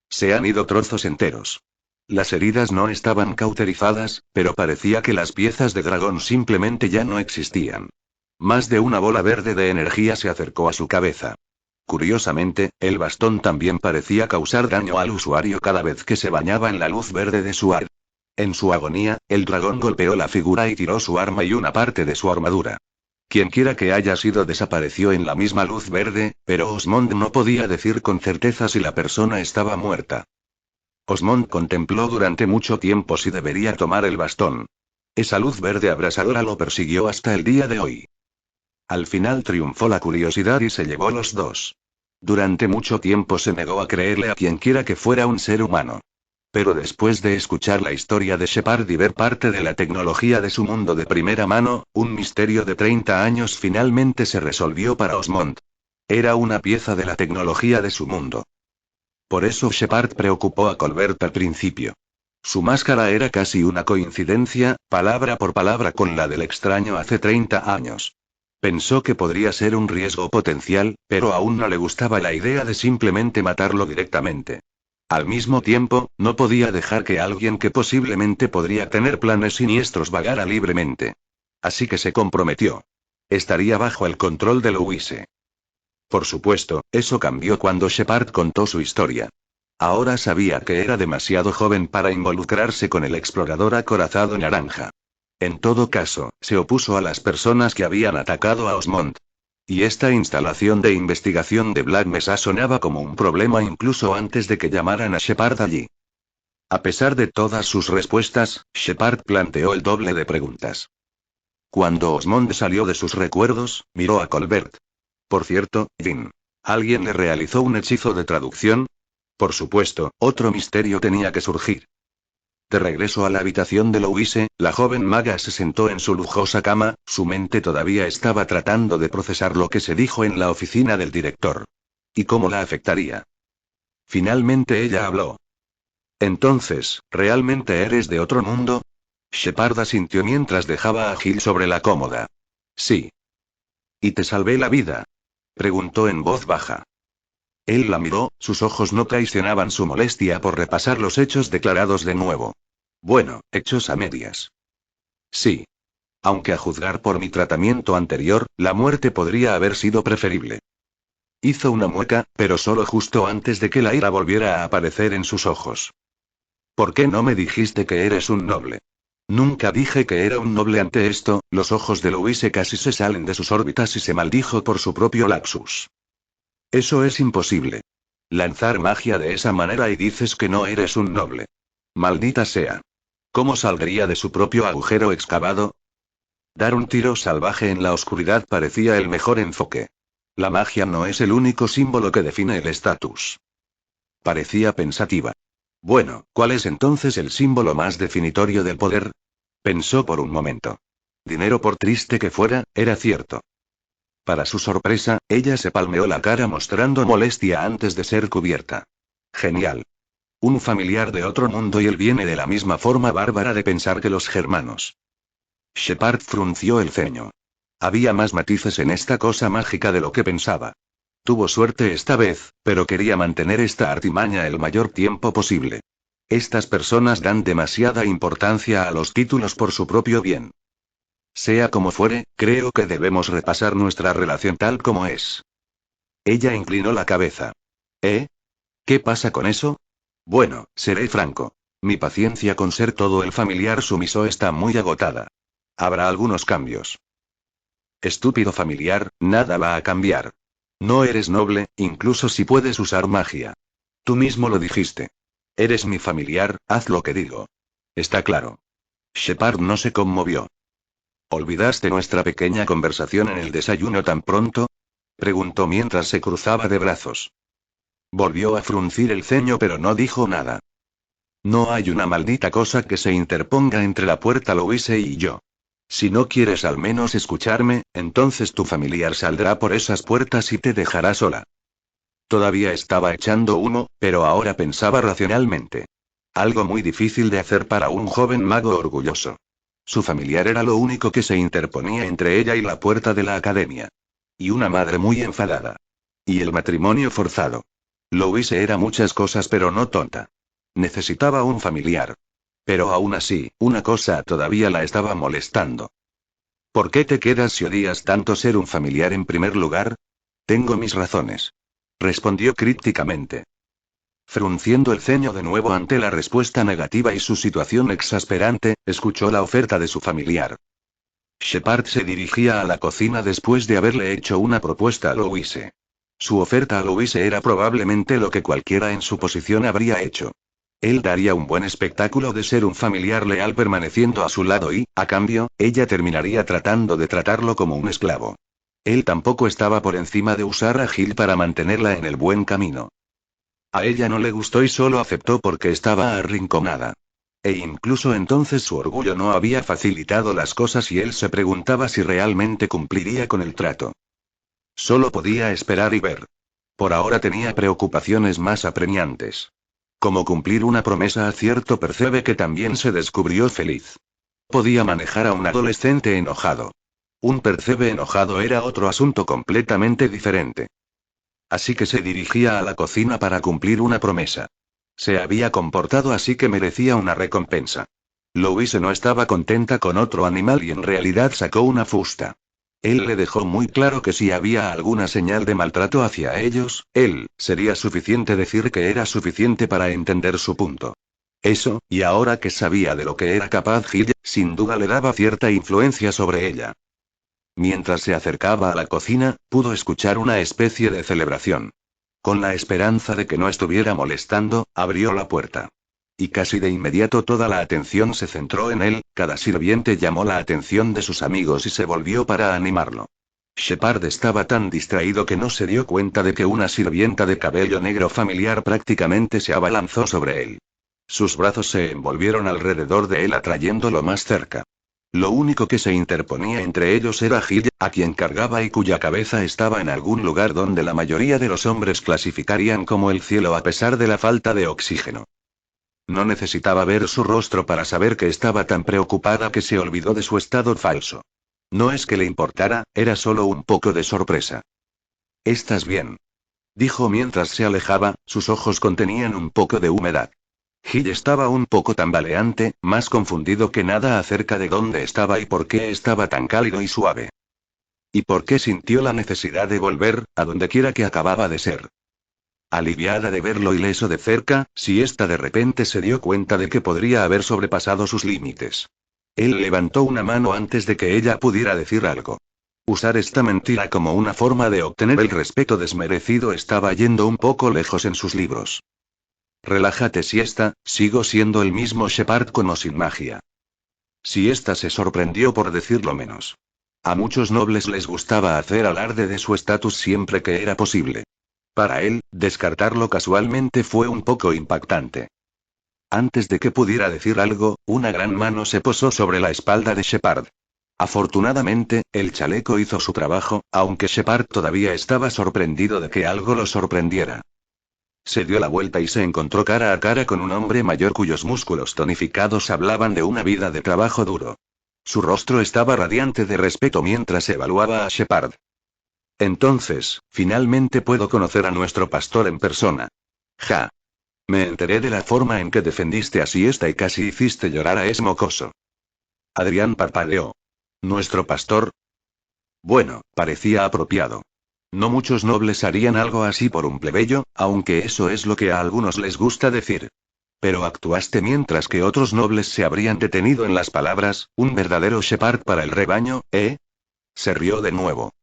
Se han ido trozos enteros. Las heridas no estaban cauterizadas, pero parecía que las piezas de dragón simplemente ya no existían. Más de una bola verde de energía se acercó a su cabeza. Curiosamente, el bastón también parecía causar daño al usuario cada vez que se bañaba en la luz verde de su ar. En su agonía, el dragón golpeó la figura y tiró su arma y una parte de su armadura. Quienquiera que haya sido desapareció en la misma luz verde, pero Osmond no podía decir con certeza si la persona estaba muerta. Osmond contempló durante mucho tiempo si debería tomar el bastón. Esa luz verde abrasadora lo persiguió hasta el día de hoy. Al final triunfó la curiosidad y se llevó los dos. Durante mucho tiempo se negó a creerle a quienquiera que fuera un ser humano. Pero después de escuchar la historia de Shepard y ver parte de la tecnología de su mundo de primera mano, un misterio de 30 años finalmente se resolvió para Osmond. Era una pieza de la tecnología de su mundo. Por eso Shepard preocupó a Colbert al principio. Su máscara era casi una coincidencia, palabra por palabra con la del extraño hace 30 años. Pensó que podría ser un riesgo potencial, pero aún no le gustaba la idea de simplemente matarlo directamente. Al mismo tiempo, no podía dejar que alguien que posiblemente podría tener planes siniestros vagara libremente. Así que se comprometió. Estaría bajo el control de Louise. Por supuesto, eso cambió cuando Shepard contó su historia. Ahora sabía que era demasiado joven para involucrarse con el explorador acorazado naranja. En todo caso, se opuso a las personas que habían atacado a Osmond. Y esta instalación de investigación de Black Mesa sonaba como un problema incluso antes de que llamaran a Shepard allí. A pesar de todas sus respuestas, Shepard planteó el doble de preguntas. Cuando Osmond salió de sus recuerdos, miró a Colbert. Por cierto, Jin. ¿Alguien le realizó un hechizo de traducción? Por supuesto, otro misterio tenía que surgir. De regreso a la habitación de Louise, la joven maga se sentó en su lujosa cama, su mente todavía estaba tratando de procesar lo que se dijo en la oficina del director. ¿Y cómo la afectaría? Finalmente ella habló. Entonces, ¿realmente eres de otro mundo? Shepard asintió mientras dejaba a Gil sobre la cómoda. Sí. ¿Y te salvé la vida? Preguntó en voz baja. Él la miró, sus ojos no traicionaban su molestia por repasar los hechos declarados de nuevo. Bueno, hechos a medias. Sí. Aunque a juzgar por mi tratamiento anterior, la muerte podría haber sido preferible. Hizo una mueca, pero solo justo antes de que la ira volviera a aparecer en sus ojos. ¿Por qué no me dijiste que eres un noble? Nunca dije que era un noble. Ante esto, los ojos de Louise casi se salen de sus órbitas y se maldijo por su propio lapsus. Eso es imposible. Lanzar magia de esa manera y dices que no eres un noble. Maldita sea. ¿Cómo saldría de su propio agujero excavado? Dar un tiro salvaje en la oscuridad parecía el mejor enfoque. La magia no es el único símbolo que define el estatus. Parecía pensativa. Bueno, ¿cuál es entonces el símbolo más definitorio del poder? Pensó por un momento. Dinero, por triste que fuera, era cierto. Para su sorpresa, ella se palmeó la cara mostrando molestia antes de ser cubierta. Genial. Un familiar de otro mundo y él viene de la misma forma bárbara de pensar que los germanos. Shepard frunció el ceño. Había más matices en esta cosa mágica de lo que pensaba. Tuvo suerte esta vez, pero quería mantener esta artimaña el mayor tiempo posible. Estas personas dan demasiada importancia a los títulos por su propio bien. Sea como fuere, creo que debemos repasar nuestra relación tal como es. Ella inclinó la cabeza. ¿Eh? ¿Qué pasa con eso? Bueno, seré franco. Mi paciencia con ser todo el familiar sumiso está muy agotada. Habrá algunos cambios. Estúpido familiar, nada va a cambiar. No eres noble, incluso si puedes usar magia. Tú mismo lo dijiste. Eres mi familiar, haz lo que digo. Está claro. Shepard no se conmovió. ¿Olvidaste nuestra pequeña conversación en el desayuno tan pronto? Preguntó mientras se cruzaba de brazos. Volvió a fruncir el ceño pero no dijo nada. No hay una maldita cosa que se interponga entre la puerta Louise y yo. Si no quieres al menos escucharme, entonces tu familiar saldrá por esas puertas y te dejará sola. Todavía estaba echando humo, pero ahora pensaba racionalmente. Algo muy difícil de hacer para un joven mago orgulloso. Su familiar era lo único que se interponía entre ella y la puerta de la academia. Y una madre muy enfadada. Y el matrimonio forzado. Louise era muchas cosas pero no tonta. Necesitaba un familiar. Pero aún así, una cosa todavía la estaba molestando. ¿Por qué te quedas si odias tanto ser un familiar en primer lugar? Tengo mis razones. Respondió crípticamente. Frunciendo el ceño de nuevo ante la respuesta negativa y su situación exasperante, escuchó la oferta de su familiar. Shepard se dirigía a la cocina después de haberle hecho una propuesta a Louise. Su oferta a Louise era probablemente lo que cualquiera en su posición habría hecho. Él daría un buen espectáculo de ser un familiar leal permaneciendo a su lado y, a cambio, ella terminaría tratando de tratarlo como un esclavo. Él tampoco estaba por encima de usar a Gil para mantenerla en el buen camino. A ella no le gustó y solo aceptó porque estaba arrinconada. E incluso entonces su orgullo no había facilitado las cosas y él se preguntaba si realmente cumpliría con el trato. Solo podía esperar y ver. Por ahora tenía preocupaciones más apremiantes. Como cumplir una promesa a cierto percebe que también se descubrió feliz. Podía manejar a un adolescente enojado. Un percebe enojado era otro asunto completamente diferente. Así que se dirigía a la cocina para cumplir una promesa. Se había comportado así que merecía una recompensa. Louise no estaba contenta con otro animal y en realidad sacó una fusta. Él le dejó muy claro que si había alguna señal de maltrato hacia ellos, sería suficiente decir que era suficiente para entender su punto. Eso, y ahora que sabía de lo que era capaz Gil, sin duda le daba cierta influencia sobre ella. Mientras se acercaba a la cocina, pudo escuchar una especie de celebración. Con la esperanza de que no estuviera molestando, abrió la puerta. Y casi de inmediato toda la atención se centró en él, cada sirviente llamó la atención de sus amigos y se volvió para animarlo. Shepard estaba tan distraído que no se dio cuenta de que una sirvienta de cabello negro familiar prácticamente se abalanzó sobre él. Sus brazos se envolvieron alrededor de él atrayéndolo más cerca. Lo único que se interponía entre ellos era Gil, a quien cargaba y cuya cabeza estaba en algún lugar donde la mayoría de los hombres clasificarían como el cielo a pesar de la falta de oxígeno. No necesitaba ver su rostro para saber que estaba tan preocupada que se olvidó de su estado falso. No es que le importara, era solo un poco de sorpresa. ¿Estás bien?, dijo mientras se alejaba, sus ojos contenían un poco de humedad. Gil estaba un poco tambaleante, más confundido que nada acerca de dónde estaba y por qué estaba tan cálido y suave. Y por qué sintió la necesidad de volver, a donde quiera que acababa de ser. Aliviada de verlo ileso de cerca, Siesta de repente se dio cuenta de que podría haber sobrepasado sus límites. Él levantó una mano antes de que ella pudiera decir algo. Usar esta mentira como una forma de obtener el respeto desmerecido estaba yendo un poco lejos en sus libros. Relájate, Siesta, sigo siendo el mismo Shepard con o sin magia. Siesta se sorprendió por decirlo menos. A muchos nobles les gustaba hacer alarde de su estatus siempre que era posible. Para él, descartarlo casualmente fue un poco impactante. Antes de que pudiera decir algo, una gran mano se posó sobre la espalda de Shepard. Afortunadamente, el chaleco hizo su trabajo, aunque Shepard todavía estaba sorprendido de que algo lo sorprendiera. Se dio la vuelta y se encontró cara a cara con un hombre mayor cuyos músculos tonificados hablaban de una vida de trabajo duro. Su rostro estaba radiante de respeto mientras evaluaba a Shepard. Entonces, finalmente puedo conocer a nuestro pastor en persona. Ja. Me enteré de la forma en que defendiste a Siesta y casi hiciste llorar a ese mocoso. Adrián parpadeó. ¿Nuestro pastor? Bueno, parecía apropiado. No muchos nobles harían algo así por un plebeyo, aunque eso es lo que a algunos les gusta decir. Pero actuaste mientras que otros nobles se habrían detenido en las palabras, un verdadero Shepard para el rebaño, ¿eh? Se rió de nuevo.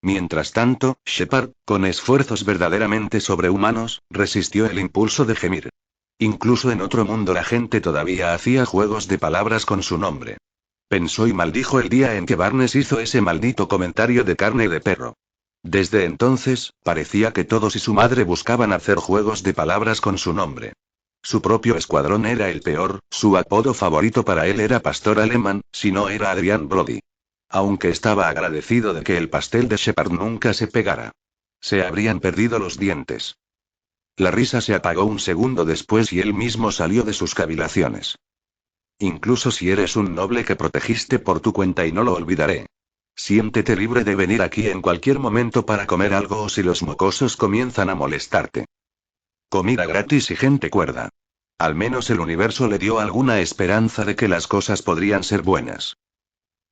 Mientras tanto, Shepard, con esfuerzos verdaderamente sobrehumanos, resistió el impulso de gemir. Incluso en otro mundo la gente todavía hacía juegos de palabras con su nombre. Pensó y maldijo el día en que Barnes hizo ese maldito comentario de carne de perro. Desde entonces, parecía que todos y su madre buscaban hacer juegos de palabras con su nombre. Su propio escuadrón era el peor, su apodo favorito para él era Pastor Alemán, si no era Adrian Brody. Aunque estaba agradecido de que el pastel de Shepard nunca se pegara. Se habrían perdido los dientes. La risa se apagó un segundo después y él mismo salió de sus cavilaciones. Incluso si eres un noble que protegiste por tu cuenta y no lo olvidaré. Siéntete libre de venir aquí en cualquier momento para comer algo o si los mocosos comienzan a molestarte. Comida gratis y gente cuerda. Al menos el universo le dio alguna esperanza de que las cosas podrían ser buenas.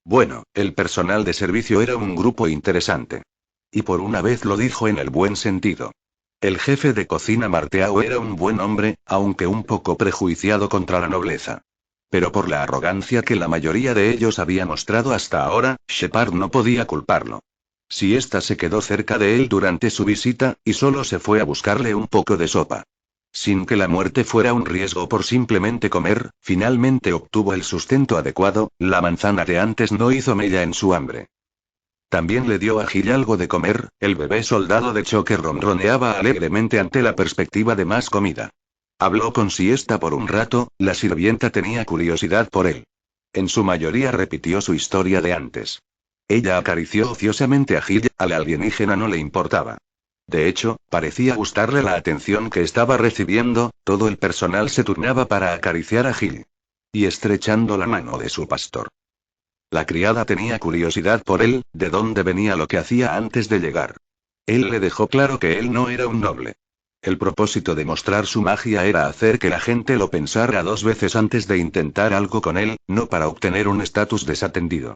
Bueno, el personal de servicio era un grupo interesante. Y por una vez lo dijo en el buen sentido. El jefe de cocina Marteau era un buen hombre, aunque un poco prejuiciado contra la nobleza. Pero por la arrogancia que la mayoría de ellos había mostrado hasta ahora, Shepard no podía culparlo. Siesta se quedó cerca de él durante su visita, y solo se fue a buscarle un poco de sopa. Sin que la muerte fuera un riesgo por simplemente comer, finalmente obtuvo el sustento adecuado, la manzana de antes no hizo mella en su hambre. También le dio a Gil algo de comer, el bebé soldado de choque ronroneaba alegremente ante la perspectiva de más comida. Habló con Siesta por un rato, la sirvienta tenía curiosidad por él. En su mayoría repitió su historia de antes. Ella acarició ociosamente a Gil, al alienígena no le importaba. De hecho, parecía gustarle la atención que estaba recibiendo, todo el personal se turnaba para acariciar a Gil. Y estrechando la mano de su pastor. La criada tenía curiosidad por él, de dónde venía lo que hacía antes de llegar. Él le dejó claro que él no era un noble. El propósito de mostrar su magia era hacer que la gente lo pensara dos veces antes de intentar algo con él, no para obtener un estatus desatendido.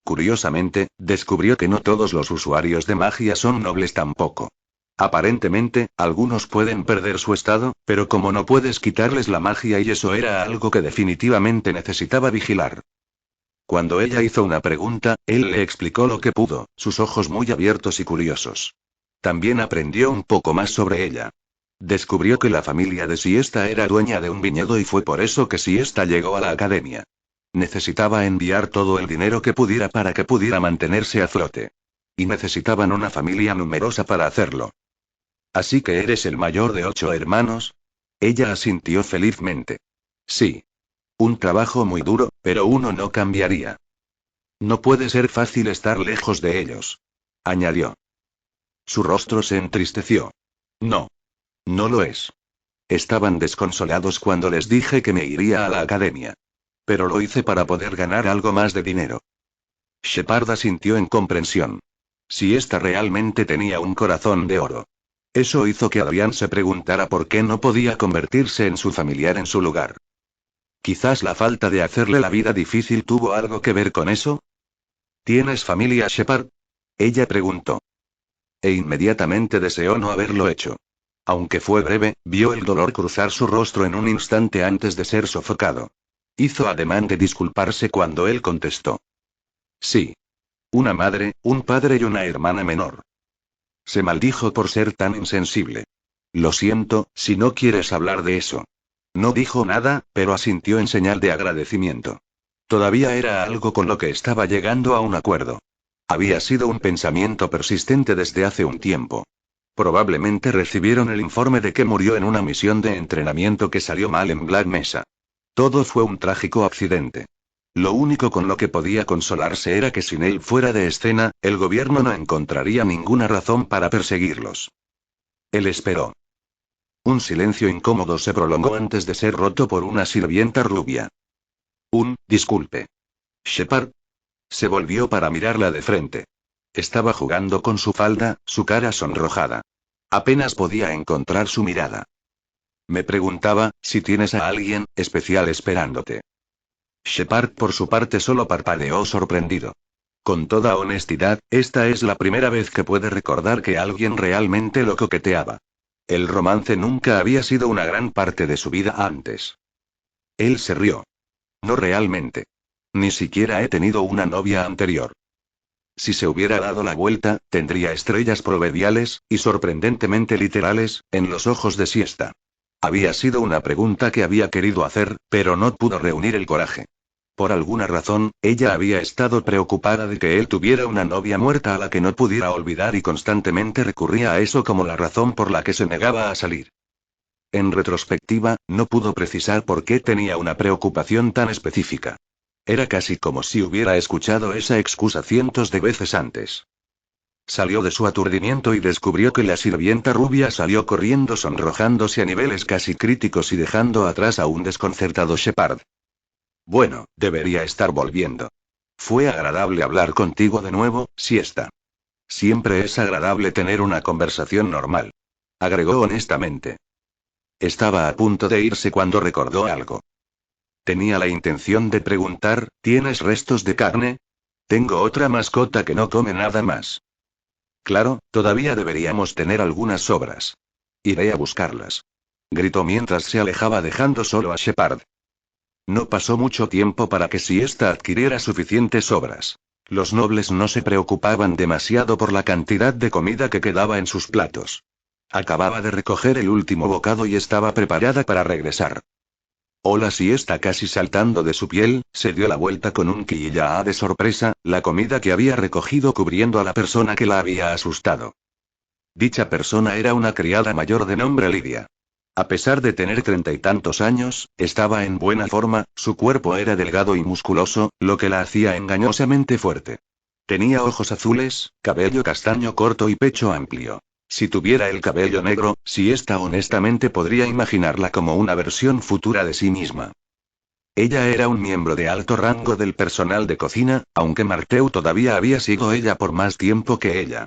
Curiosamente, descubrió que no todos los usuarios de magia son nobles tampoco. Aparentemente, algunos pueden perder su estado, pero como no puedes quitarles la magia y eso era algo que definitivamente necesitaba vigilar. Cuando ella hizo una pregunta, él le explicó lo que pudo, sus ojos muy abiertos y curiosos. También aprendió un poco más sobre ella. Descubrió que la familia de Siesta era dueña de un viñedo y fue por eso que Siesta llegó a la academia. Necesitaba enviar todo el dinero que pudiera para que pudiera mantenerse a flote. Y necesitaban una familia numerosa para hacerlo. ¿Así que eres el mayor de 8 hermanos? Ella asintió felizmente. Sí. Un trabajo muy duro, pero uno no cambiaría. No puede ser fácil estar lejos de ellos. Añadió. Su rostro se entristeció. No. No lo es. Estaban desconsolados cuando les dije que me iría a la academia. Pero lo hice para poder ganar algo más de dinero. Shepard asintió en comprensión. Si ésta realmente tenía un corazón de oro. Eso hizo que Adrián se preguntara por qué no podía convertirse en su familiar en su lugar. Quizás la falta de hacerle la vida difícil tuvo algo que ver con eso. ¿Tienes familia, Shepard? Ella preguntó. E inmediatamente deseó no haberlo hecho. Aunque fue breve, vio el dolor cruzar su rostro en un instante antes de ser sofocado. Hizo ademán de disculparse cuando él contestó. Sí. Una madre, un padre y una hermana menor. Se maldijo por ser tan insensible. Lo siento, si no quieres hablar de eso. No dijo nada, pero asintió en señal de agradecimiento. Todavía era algo con lo que estaba llegando a un acuerdo. Había sido un pensamiento persistente desde hace un tiempo. Probablemente recibieron el informe de que murió en una misión de entrenamiento que salió mal en Black Mesa. Todo fue un trágico accidente. Lo único con lo que podía consolarse era que sin él fuera de escena, el gobierno no encontraría ninguna razón para perseguirlos. Él esperó. Un silencio incómodo se prolongó antes de ser roto por una sirvienta rubia. Disculpe. Shepard. Se volvió para mirarla de frente. Estaba jugando con su falda, su cara sonrojada. Apenas podía encontrar su mirada. Me preguntaba, si tienes a alguien especial esperándote. Shepard por su parte solo parpadeó sorprendido. Con toda honestidad, esta es la primera vez que puede recordar que alguien realmente lo coqueteaba. El romance nunca había sido una gran parte de su vida antes. Él se rió. No realmente. Ni siquiera he tenido una novia anterior. Si se hubiera dado la vuelta, tendría estrellas proverbiales, y sorprendentemente literales, en los ojos de Siesta. Había sido una pregunta que había querido hacer, pero no pudo reunir el coraje. Por alguna razón, ella había estado preocupada de que él tuviera una novia muerta a la que no pudiera olvidar y constantemente recurría a eso como la razón por la que se negaba a salir. En retrospectiva, no pudo precisar por qué tenía una preocupación tan específica. Era casi como si hubiera escuchado esa excusa cientos de veces antes. Salió de su aturdimiento y descubrió que la sirvienta rubia salió corriendo sonrojándose a niveles casi críticos y dejando atrás a un desconcertado Shepard. Bueno, debería estar volviendo. Fue agradable hablar contigo de nuevo, Siesta. Siempre es agradable tener una conversación normal. Agregó honestamente. Estaba a punto de irse cuando recordó algo. Tenía la intención de preguntar, ¿tienes restos de carne? Tengo otra mascota que no come nada más. Claro, todavía deberíamos tener algunas sobras. Iré a buscarlas. Gritó mientras se alejaba dejando solo a Shepard. No pasó mucho tiempo para que Siesta adquiriera suficientes sobras. Los nobles no se preocupaban demasiado por la cantidad de comida que quedaba en sus platos. Acababa de recoger el último bocado y estaba preparada para regresar. Hola, Siesta, casi saltando de su piel, se dio la vuelta con un quilla de sorpresa, la comida que había recogido cubriendo a la persona que la había asustado. Dicha persona era una criada mayor de nombre Lidia. A pesar de tener 30 y tantos años, estaba en buena forma, su cuerpo era delgado y musculoso, lo que la hacía engañosamente fuerte. Tenía ojos azules, cabello castaño corto y pecho amplio. Si tuviera el cabello negro, Siesta honestamente podría imaginarla como una versión futura de sí misma. Ella era un miembro de alto rango del personal de cocina, aunque Marteu todavía había sido ella por más tiempo que ella.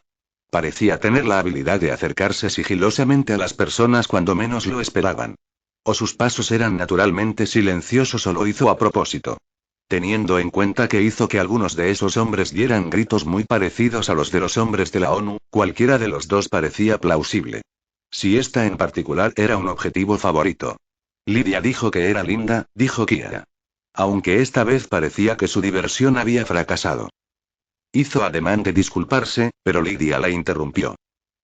Parecía tener la habilidad de acercarse sigilosamente a las personas cuando menos lo esperaban. O sus pasos eran naturalmente silenciosos o lo hizo a propósito. Teniendo en cuenta que hizo que algunos de esos hombres dieran gritos muy parecidos a los de los hombres de la ONU, cualquiera de los dos parecía plausible. Si esta en particular era un objetivo favorito. Lidia dijo que era linda, dijo Kia. Aunque esta vez parecía que su diversión había fracasado. Hizo ademán de disculparse, pero Lidia la interrumpió.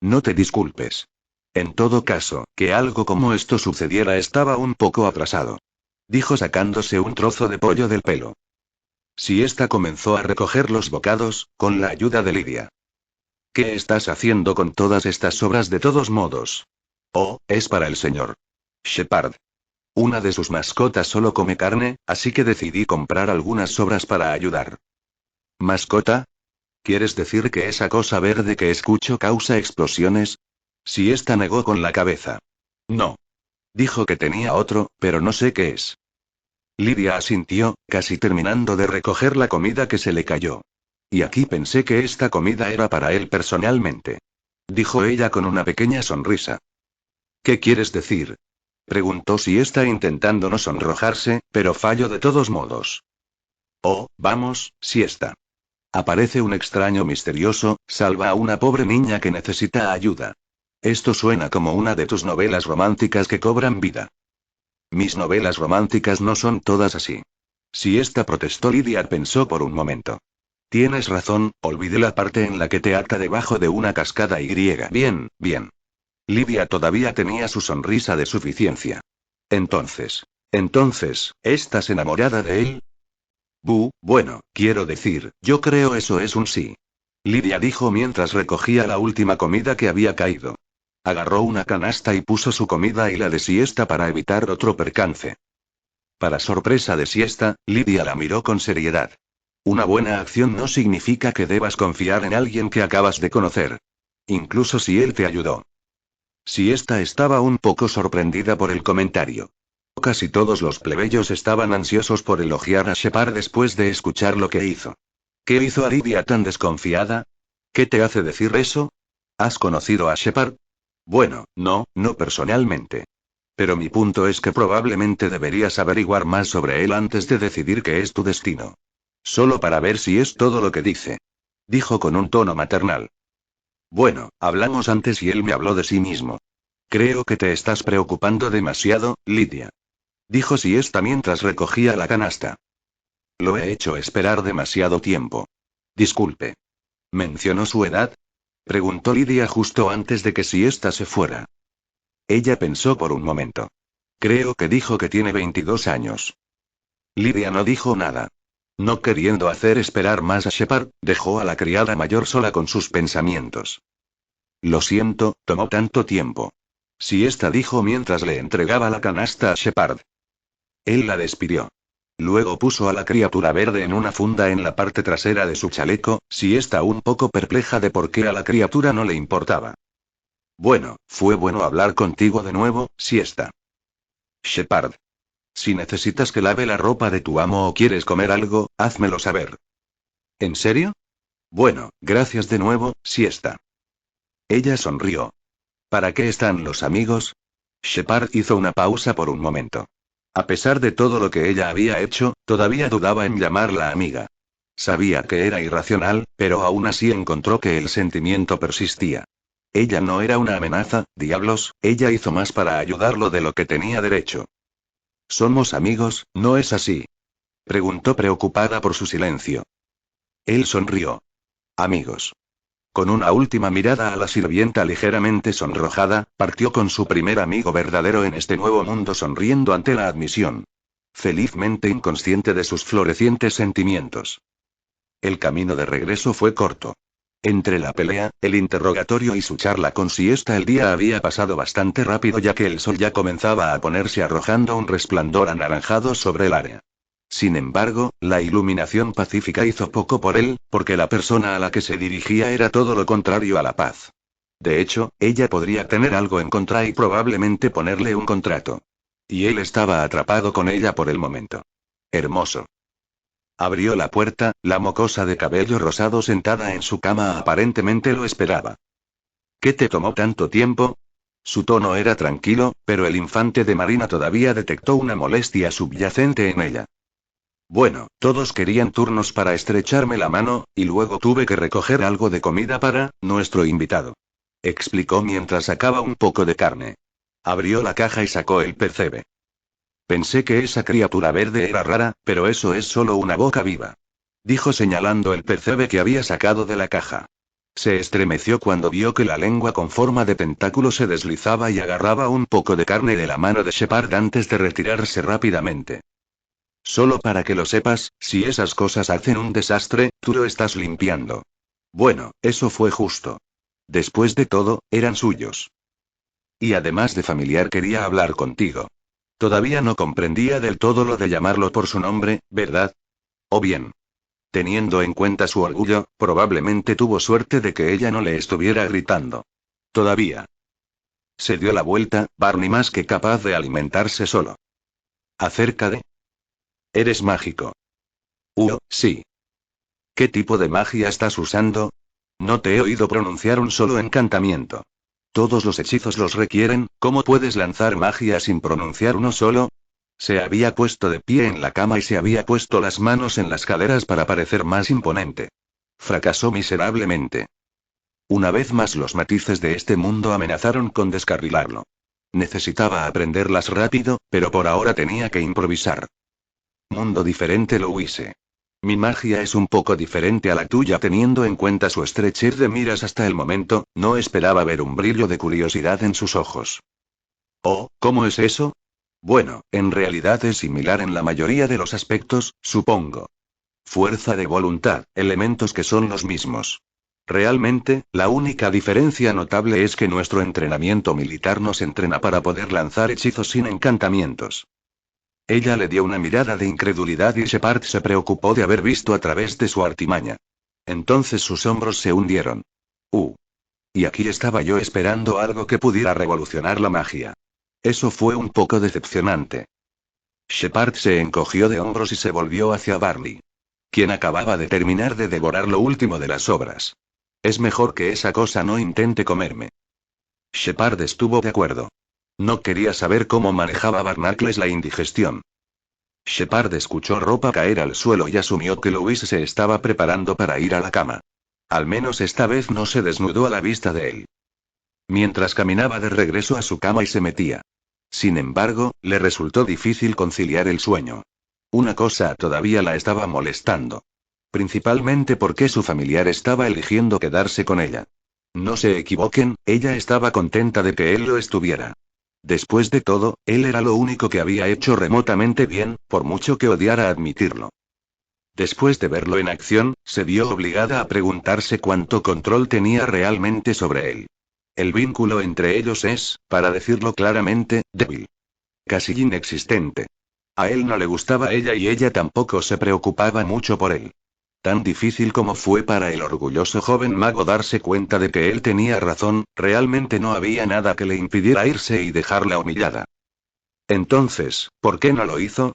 No te disculpes. En todo caso, que algo como esto sucediera estaba un poco atrasado. Dijo sacándose un trozo de pollo del pelo. Siesta comenzó a recoger los bocados, con la ayuda de Lidia. ¿Qué estás haciendo con todas estas sobras de todos modos? Oh, es para el señor. Shepard. Una de sus mascotas solo come carne, así que decidí comprar algunas sobras para ayudar. ¿Mascota? ¿Quieres decir que esa cosa verde que escucho causa explosiones? Si esta negó con la cabeza. No. Dijo que tenía otro, pero no sé qué es. Lidia asintió, casi terminando de recoger la comida que se le cayó. Y aquí pensé que esta comida era para él personalmente. Dijo ella con una pequeña sonrisa. ¿Qué quieres decir? Preguntó si está intentando no sonrojarse, pero fallo de todos modos. Oh, vamos, siesta. Aparece un extraño misterioso, salva a una pobre niña que necesita ayuda. Esto suena como una de tus novelas románticas que cobran vida. Mis novelas románticas no son todas así. Si esta protestó, Lidia pensó por un momento. Tienes razón, olvidé la parte en la que te ata debajo de una cascada y. Bien, bien. Lidia todavía tenía su sonrisa de suficiencia. Entonces, ¿estás enamorada de él? Bueno, quiero decir, yo creo eso es un sí. Lidia dijo mientras recogía la última comida que había caído. Agarró una canasta y puso su comida y la de Siesta para evitar otro percance. Para sorpresa de Siesta, Lidia la miró con seriedad. Una buena acción no significa que debas confiar en alguien que acabas de conocer. Incluso si él te ayudó. Siesta estaba un poco sorprendida por el comentario. Casi todos los plebeyos estaban ansiosos por elogiar a Shepard después de escuchar lo que hizo. ¿Qué hizo a Lidia tan desconfiada? ¿Qué te hace decir eso? ¿Has conocido a Shepard? Bueno, no personalmente. Pero mi punto es que probablemente deberías averiguar más sobre él antes de decidir que es tu destino. Solo para ver si es todo lo que dice. Dijo con un tono maternal. Bueno, hablamos antes y él me habló de sí mismo. Creo que te estás preocupando demasiado, Lidia. Dijo Siesta mientras recogía la canasta. Lo he hecho esperar demasiado tiempo. Disculpe. ¿Mencionó su edad? Preguntó Lidia justo antes de que Siesta se fuera. Ella pensó por un momento. Creo que dijo que tiene 22 años. Lidia no dijo nada. No queriendo hacer esperar más a Shepard, dejó a la criada mayor sola con sus pensamientos. Lo siento, tomó tanto tiempo. Siesta dijo mientras le entregaba la canasta a Shepard. Él la despidió. Luego puso a la criatura verde en una funda en la parte trasera de su chaleco, Siesta un poco perpleja de por qué a la criatura no le importaba. Bueno, fue bueno hablar contigo de nuevo, Siesta. Shepard. Si necesitas que lave la ropa de tu amo o quieres comer algo, házmelo saber. ¿En serio? Bueno, gracias de nuevo, Siesta. Ella sonrió. ¿Para qué están los amigos? Shepard hizo una pausa por un momento. A pesar de todo lo que ella había hecho, todavía dudaba en llamarla amiga. Sabía que era irracional, pero aún así encontró que el sentimiento persistía. Ella no era una amenaza, diablos, ella hizo más para ayudarlo de lo que tenía derecho. ¿Somos amigos, no es así? Preguntó preocupada por su silencio. Él sonrió. Amigos. Con una última mirada a la sirvienta ligeramente sonrojada, partió con su primer amigo verdadero en este nuevo mundo sonriendo ante la admisión. Felizmente inconsciente de sus florecientes sentimientos. El camino de regreso fue corto. Entre la pelea, el interrogatorio y su charla con Siesta el día había pasado bastante rápido ya que el sol ya comenzaba a ponerse arrojando un resplandor anaranjado sobre el área. Sin embargo, la iluminación pacífica hizo poco por él, porque la persona a la que se dirigía era todo lo contrario a la paz. De hecho, ella podría tener algo en contra y probablemente ponerle un contrato. Y él estaba atrapado con ella por el momento. Hermoso. Abrió la puerta, la mocosa de cabello rosado sentada en su cama aparentemente lo esperaba. ¿Qué te tomó tanto tiempo? Su tono era tranquilo, pero el infante de Marina todavía detectó una molestia subyacente en ella. Bueno, todos querían turnos para estrecharme la mano, y luego tuve que recoger algo de comida para nuestro invitado. Explicó mientras sacaba un poco de carne. Abrió la caja y sacó el percebe. Pensé que esa criatura verde era rara, pero eso es solo una boca viva. Dijo señalando el percebe que había sacado de la caja. Se estremeció cuando vio que la lengua con forma de tentáculo se deslizaba y agarraba un poco de carne de la mano de Shepard antes de retirarse rápidamente. Solo para que lo sepas, si esas cosas hacen un desastre, tú lo estás limpiando. Bueno, eso fue justo. Después de todo, eran suyos. Y además de familiar quería hablar contigo. Todavía no comprendía del todo lo de llamarlo por su nombre, ¿verdad? O bien. Teniendo en cuenta su orgullo, probablemente tuvo suerte de que ella no le estuviera gritando. Todavía. Se dio la vuelta, Barney más que capaz de alimentarse solo. Acerca de... Eres mágico. Sí. ¿Qué tipo de magia estás usando? No te he oído pronunciar un solo encantamiento. Todos los hechizos los requieren, ¿cómo puedes lanzar magia sin pronunciar uno solo? Se había puesto de pie en la cama y se había puesto las manos en las caderas para parecer más imponente. Fracasó miserablemente. Una vez más los matices de este mundo amenazaron con descarrilarlo. Necesitaba aprenderlas rápido, pero por ahora tenía que improvisar. Mundo diferente, Louise. Mi magia es un poco diferente a la tuya teniendo en cuenta su estrechez de miras hasta el momento, no esperaba ver un brillo de curiosidad en sus ojos. Oh, ¿cómo es eso? Bueno, en realidad es similar en la mayoría de los aspectos, supongo. Fuerza de voluntad, elementos que son los mismos. Realmente, la única diferencia notable es que nuestro entrenamiento militar nos entrena para poder lanzar hechizos sin encantamientos. Ella le dio una mirada de incredulidad y Shepard se preocupó de haber visto a través de su artimaña. Entonces sus hombros se hundieron. Y aquí estaba yo esperando algo que pudiera revolucionar la magia. Eso fue un poco decepcionante. Shepard se encogió de hombros y se volvió hacia Barney, quien acababa de terminar de devorar lo último de las sobras. Es mejor que esa cosa no intente comerme. Shepard estuvo de acuerdo. No quería saber cómo manejaba Barnacles la indigestión. Shepard escuchó ropa caer al suelo y asumió que Louise se estaba preparando para ir a la cama. Al menos esta vez no se desnudó a la vista de él. Mientras caminaba de regreso a su cama y se metía. Sin embargo, le resultó difícil conciliar el sueño. Una cosa todavía la estaba molestando. Principalmente porque su familiar estaba eligiendo quedarse con ella. No se equivoquen, ella estaba contenta de que él lo estuviera. Después de todo, él era lo único que había hecho remotamente bien, por mucho que odiara admitirlo. Después de verlo en acción, se vio obligada a preguntarse cuánto control tenía realmente sobre él. El vínculo entre ellos es, para decirlo claramente, débil. Casi inexistente. A él no le gustaba ella y ella tampoco se preocupaba mucho por él. Tan difícil como fue para el orgulloso joven mago darse cuenta de que él tenía razón, realmente no había nada que le impidiera irse y dejarla humillada. Entonces, ¿por qué no lo hizo?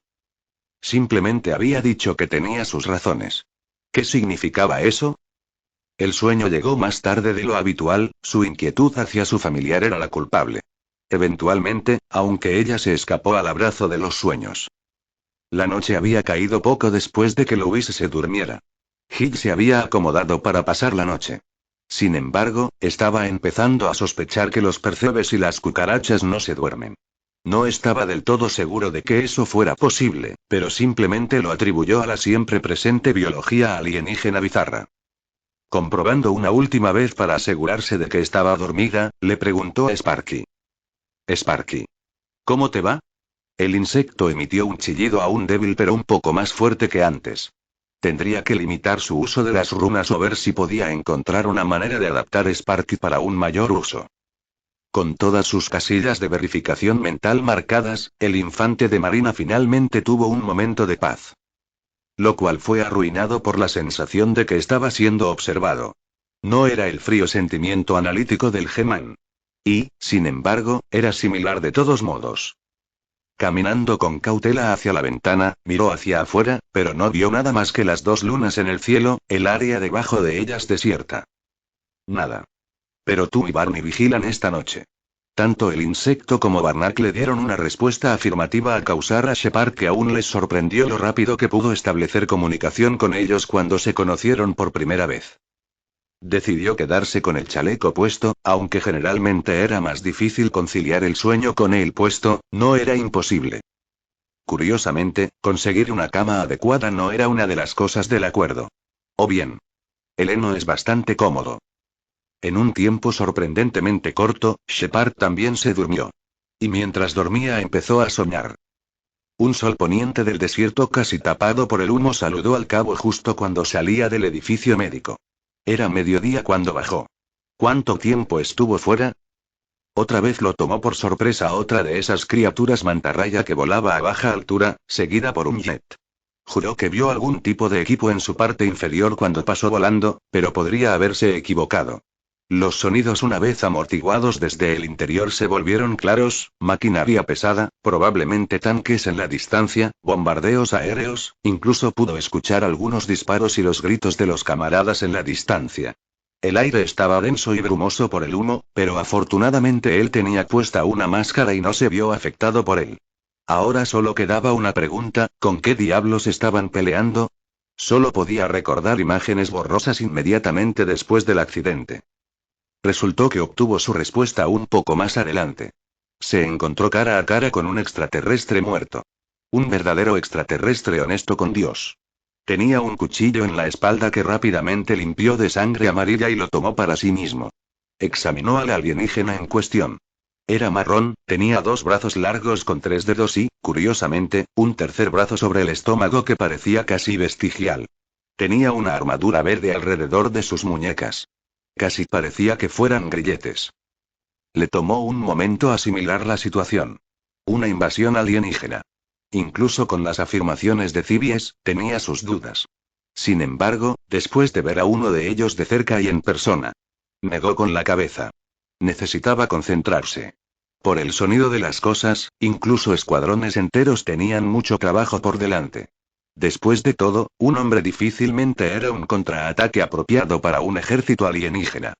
Simplemente había dicho que tenía sus razones. ¿Qué significaba eso? El sueño llegó más tarde de lo habitual, su inquietud hacia su familiar era la culpable. Eventualmente, aunque ella se escapó al abrazo de los sueños. La noche había caído poco después de que Louise se durmiera. Hill se había acomodado para pasar la noche. Sin embargo, estaba empezando a sospechar que los percebes y las cucarachas no se duermen. No estaba del todo seguro de que eso fuera posible, pero simplemente lo atribuyó a la siempre presente biología alienígena bizarra. Comprobando una última vez para asegurarse de que estaba dormida, le preguntó a Sparky. Sparky. ¿Cómo te va? El insecto emitió un chillido aún débil pero un poco más fuerte que antes. Tendría que limitar su uso de las runas o ver si podía encontrar una manera de adaptar Sparky para un mayor uso. Con todas sus casillas de verificación mental marcadas, el infante de marina finalmente tuvo un momento de paz. Lo cual fue arruinado por la sensación de que estaba siendo observado. No era el frío sentimiento analítico del G-Man. Y, sin embargo, era similar de todos modos. Caminando con cautela hacia la ventana, miró hacia afuera, pero no vio nada más que las dos lunas en el cielo, el área debajo de ellas desierta. Nada. Pero tú y Barney vigilan esta noche. Tanto el insecto como Barnacle dieron una respuesta afirmativa al causar a Shepard que aún les sorprendió lo rápido que pudo establecer comunicación con ellos cuando se conocieron por primera vez. Decidió quedarse con el chaleco puesto, aunque generalmente era más difícil conciliar el sueño con él puesto, no era imposible. Curiosamente, conseguir una cama adecuada no era una de las cosas del acuerdo. O bien. El heno es bastante cómodo. En un tiempo sorprendentemente corto, Shepard también se durmió. Y mientras dormía empezó a soñar. Un sol poniente del desierto casi tapado por el humo saludó al cabo justo cuando salía del edificio médico. Era mediodía cuando bajó. ¿Cuánto tiempo estuvo fuera? Otra vez lo tomó por sorpresa otra de esas criaturas mantarraya que volaba a baja altura, seguida por un jet. Juró que vio algún tipo de equipo en su parte inferior cuando pasó volando, pero podría haberse equivocado. Los sonidos una vez amortiguados desde el interior se volvieron claros, maquinaria pesada, probablemente tanques en la distancia, bombardeos aéreos, incluso pudo escuchar algunos disparos y los gritos de los camaradas en la distancia. El aire estaba denso y brumoso por el humo, pero afortunadamente él tenía puesta una máscara y no se vio afectado por él. Ahora solo quedaba una pregunta: ¿con qué diablos estaban peleando? Solo podía recordar imágenes borrosas inmediatamente después del accidente. Resultó que obtuvo su respuesta un poco más adelante. Se encontró cara a cara con un extraterrestre muerto. Un verdadero extraterrestre honesto con Dios. Tenía un cuchillo en la espalda que rápidamente limpió de sangre amarilla y lo tomó para sí mismo. Examinó al alienígena en cuestión. Era marrón, tenía 2 brazos largos con 3 dedos y, curiosamente, un tercer brazo sobre el estómago que parecía casi vestigial. Tenía una armadura verde alrededor de sus muñecas. Casi parecía que fueran grilletes. Le tomó un momento asimilar la situación. Una invasión alienígena. Incluso con las afirmaciones de Cibies, tenía sus dudas. Sin embargo, después de ver a uno de ellos de cerca y en persona, negó con la cabeza. Necesitaba concentrarse. Por el sonido de las cosas, incluso escuadrones enteros tenían mucho trabajo por delante. Después de todo, un hombre difícilmente era un contraataque apropiado para un ejército alienígena.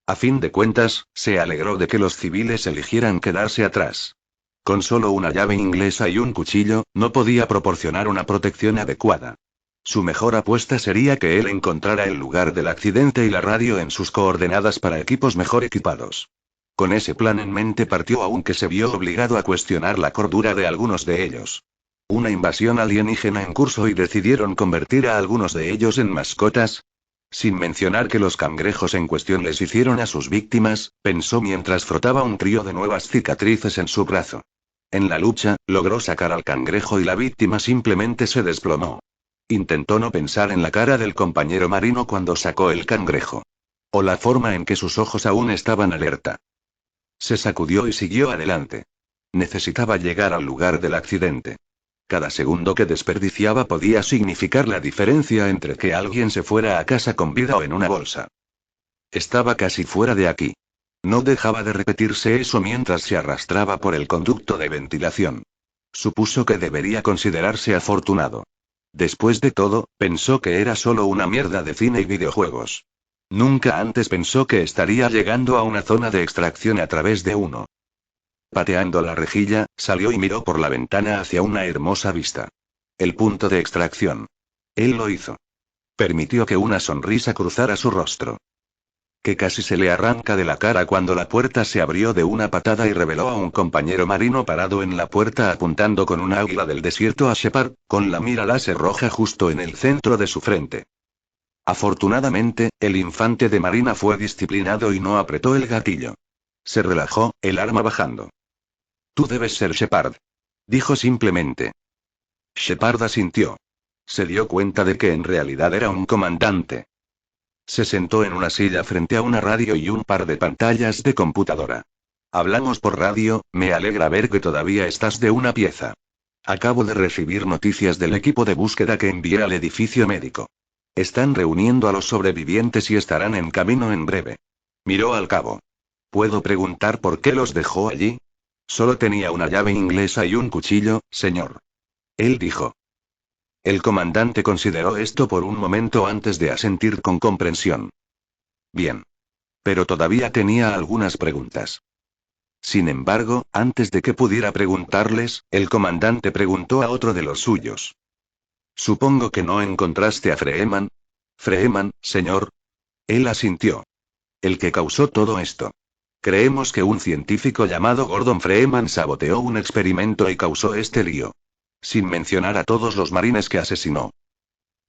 A fin de cuentas, se alegró de que los civiles eligieran quedarse atrás. Con solo una llave inglesa y un cuchillo, no podía proporcionar una protección adecuada. Su mejor apuesta sería que él encontrara el lugar del accidente y la radio en sus coordenadas para equipos mejor equipados. Con ese plan en mente partió, aunque se vio obligado a cuestionar la cordura de algunos de ellos. Una invasión alienígena en curso y decidieron convertir a algunos de ellos en mascotas. Sin mencionar que los cangrejos en cuestión les hicieron a sus víctimas, pensó mientras frotaba un trío de nuevas cicatrices en su brazo. En la lucha, logró sacar al cangrejo y la víctima simplemente se desplomó. Intentó no pensar en la cara del compañero marino cuando sacó el cangrejo. O la forma en que sus ojos aún estaban alerta. Se sacudió y siguió adelante. Necesitaba llegar al lugar del accidente. Cada segundo que desperdiciaba podía significar la diferencia entre que alguien se fuera a casa con vida o en una bolsa. Estaba casi fuera de aquí. No dejaba de repetirse eso mientras se arrastraba por el conducto de ventilación. Supuso que debería considerarse afortunado. Después de todo, pensó que era solo una mierda de cine y videojuegos. Nunca antes pensó que estaría llegando a una zona de extracción a través de uno. Pateando la rejilla, salió y miró por la ventana hacia una hermosa vista. El punto de extracción. Él lo hizo. Permitió que una sonrisa cruzara su rostro. Que casi se le arranca de la cara cuando la puerta se abrió de una patada y reveló a un compañero marino parado en la puerta apuntando con una águila del desierto a Shepard, con la mira láser roja justo en el centro de su frente. Afortunadamente, el infante de marina fue disciplinado y no apretó el gatillo. Se relajó, el arma bajando. Tú debes ser Shepard. Dijo simplemente. Shepard asintió. Se dio cuenta de que en realidad era un comandante. Se sentó en una silla frente a una radio y un par de pantallas de computadora. Hablamos por radio, me alegra ver que todavía estás de una pieza. Acabo de recibir noticias del equipo de búsqueda que envié al edificio médico. Están reuniendo a los sobrevivientes y estarán en camino en breve. Miró al cabo. ¿Puedo preguntar por qué los dejó allí? Solo tenía una llave inglesa y un cuchillo, señor. Él dijo. El comandante consideró esto por un momento antes de asentir con comprensión. Bien. Pero todavía tenía algunas preguntas. Sin embargo, antes de que pudiera preguntarles, el comandante preguntó a otro de los suyos. Supongo que no encontraste a Freeman. Freeman, señor. Él asintió. El que causó todo esto. Creemos que un científico llamado Gordon Freeman saboteó un experimento y causó este lío. Sin mencionar a todos los marines que asesinó.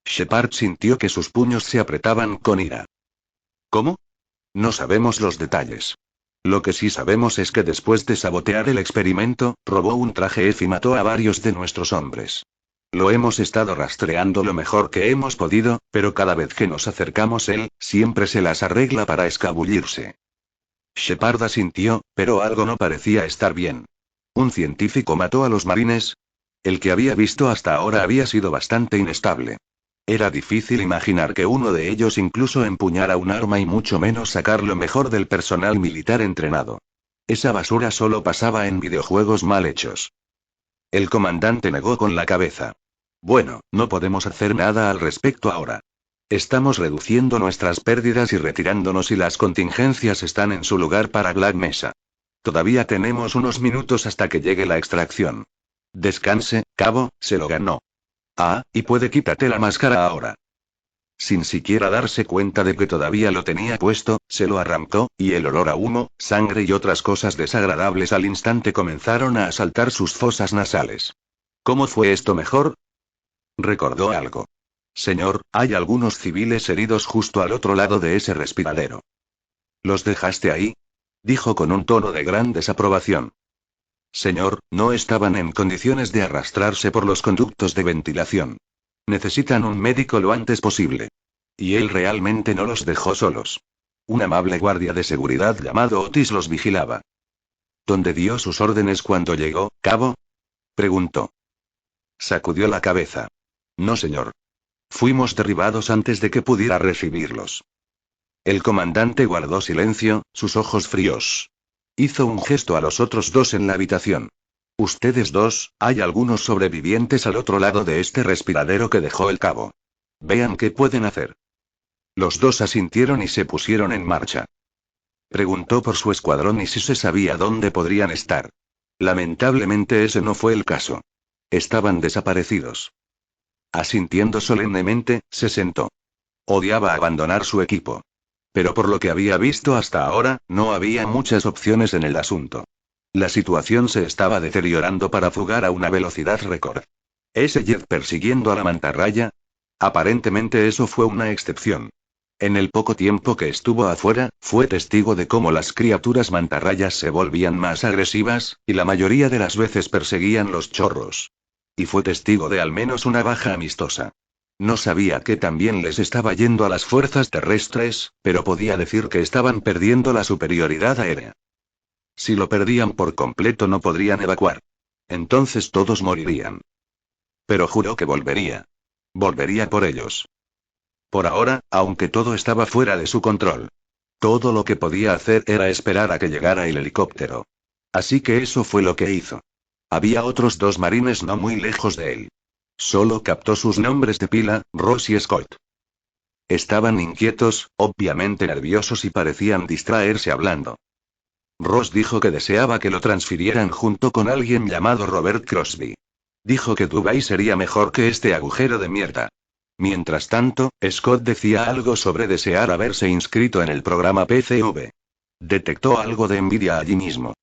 Shepard sintió que sus puños se apretaban con ira. ¿Cómo? No sabemos los detalles. Lo que sí sabemos es que después de sabotear el experimento, robó un traje F y mató a varios de nuestros hombres. Lo hemos estado rastreando lo mejor que hemos podido, pero cada vez que nos acercamos él, siempre se las arregla para escabullirse. Shepard asintió, pero algo no parecía estar bien. ¿Un científico mató a los marines? El que había visto hasta ahora había sido bastante inestable. Era difícil imaginar que uno de ellos incluso empuñara un arma y mucho menos sacar lo mejor del personal militar entrenado. Esa basura solo pasaba en videojuegos mal hechos. El comandante negó con la cabeza. Bueno, no podemos hacer nada al respecto ahora. Estamos reduciendo nuestras pérdidas y retirándonos y las contingencias están en su lugar para Black Mesa. Todavía tenemos unos minutos hasta que llegue la extracción. Descanse, cabo, se lo ganó. Ah, y puede quítate la máscara ahora. Sin siquiera darse cuenta de que todavía lo tenía puesto, se lo arrancó, y el olor a humo, sangre y otras cosas desagradables al instante comenzaron a asaltar sus fosas nasales. ¿Cómo fue esto mejor? Recordó algo. Señor, hay algunos civiles heridos justo al otro lado de ese respiradero. ¿Los dejaste ahí? Dijo con un tono de gran desaprobación. Señor, no estaban en condiciones de arrastrarse por los conductos de ventilación. Necesitan un médico lo antes posible. Y él realmente no los dejó solos. Un amable guardia de seguridad llamado Otis los vigilaba. ¿Dónde dio sus órdenes cuando llegó, cabo? Preguntó. Sacudió la cabeza. No, señor. Fuimos derribados antes de que pudiera recibirlos. El comandante guardó silencio, sus ojos fríos. Hizo un gesto a los otros dos en la habitación. Ustedes dos, hay algunos sobrevivientes al otro lado de este respiradero que dejó el cabo. Vean qué pueden hacer. Los dos asintieron y se pusieron en marcha. Preguntó por su escuadrón y si se sabía dónde podrían estar. Lamentablemente ese no fue el caso. Estaban desaparecidos. Asintiendo solemnemente, se sentó. Odiaba abandonar su equipo. Pero por lo que había visto hasta ahora, no había muchas opciones en el asunto. La situación se estaba deteriorando para fugar a una velocidad récord. ¿Ese jet persiguiendo a la mantarraya? Aparentemente eso fue una excepción. En el poco tiempo que estuvo afuera, fue testigo de cómo las criaturas mantarrayas se volvían más agresivas, y la mayoría de las veces perseguían los chorros. Y fue testigo de al menos una baja amistosa. No sabía qué tan bien les estaba yendo a las fuerzas terrestres, pero podía decir que estaban perdiendo la superioridad aérea. Si lo perdían por completo no podrían evacuar. Entonces todos morirían. Pero juró que volvería. Volvería por ellos. Por ahora, aunque todo estaba fuera de su control. Todo lo que podía hacer era esperar a que llegara el helicóptero. Así que eso fue lo que hizo. Había otros dos marines no muy lejos de él. Solo captó sus nombres de pila, Ross y Scott. Estaban inquietos, obviamente nerviosos y parecían distraerse hablando. Ross dijo que deseaba que lo transfirieran junto con alguien llamado Robert Crosby. Dijo que Dubái sería mejor que este agujero de mierda. Mientras tanto, Scott decía algo sobre desear haberse inscrito en el programa PCV. Detectó algo de envidia allí mismo.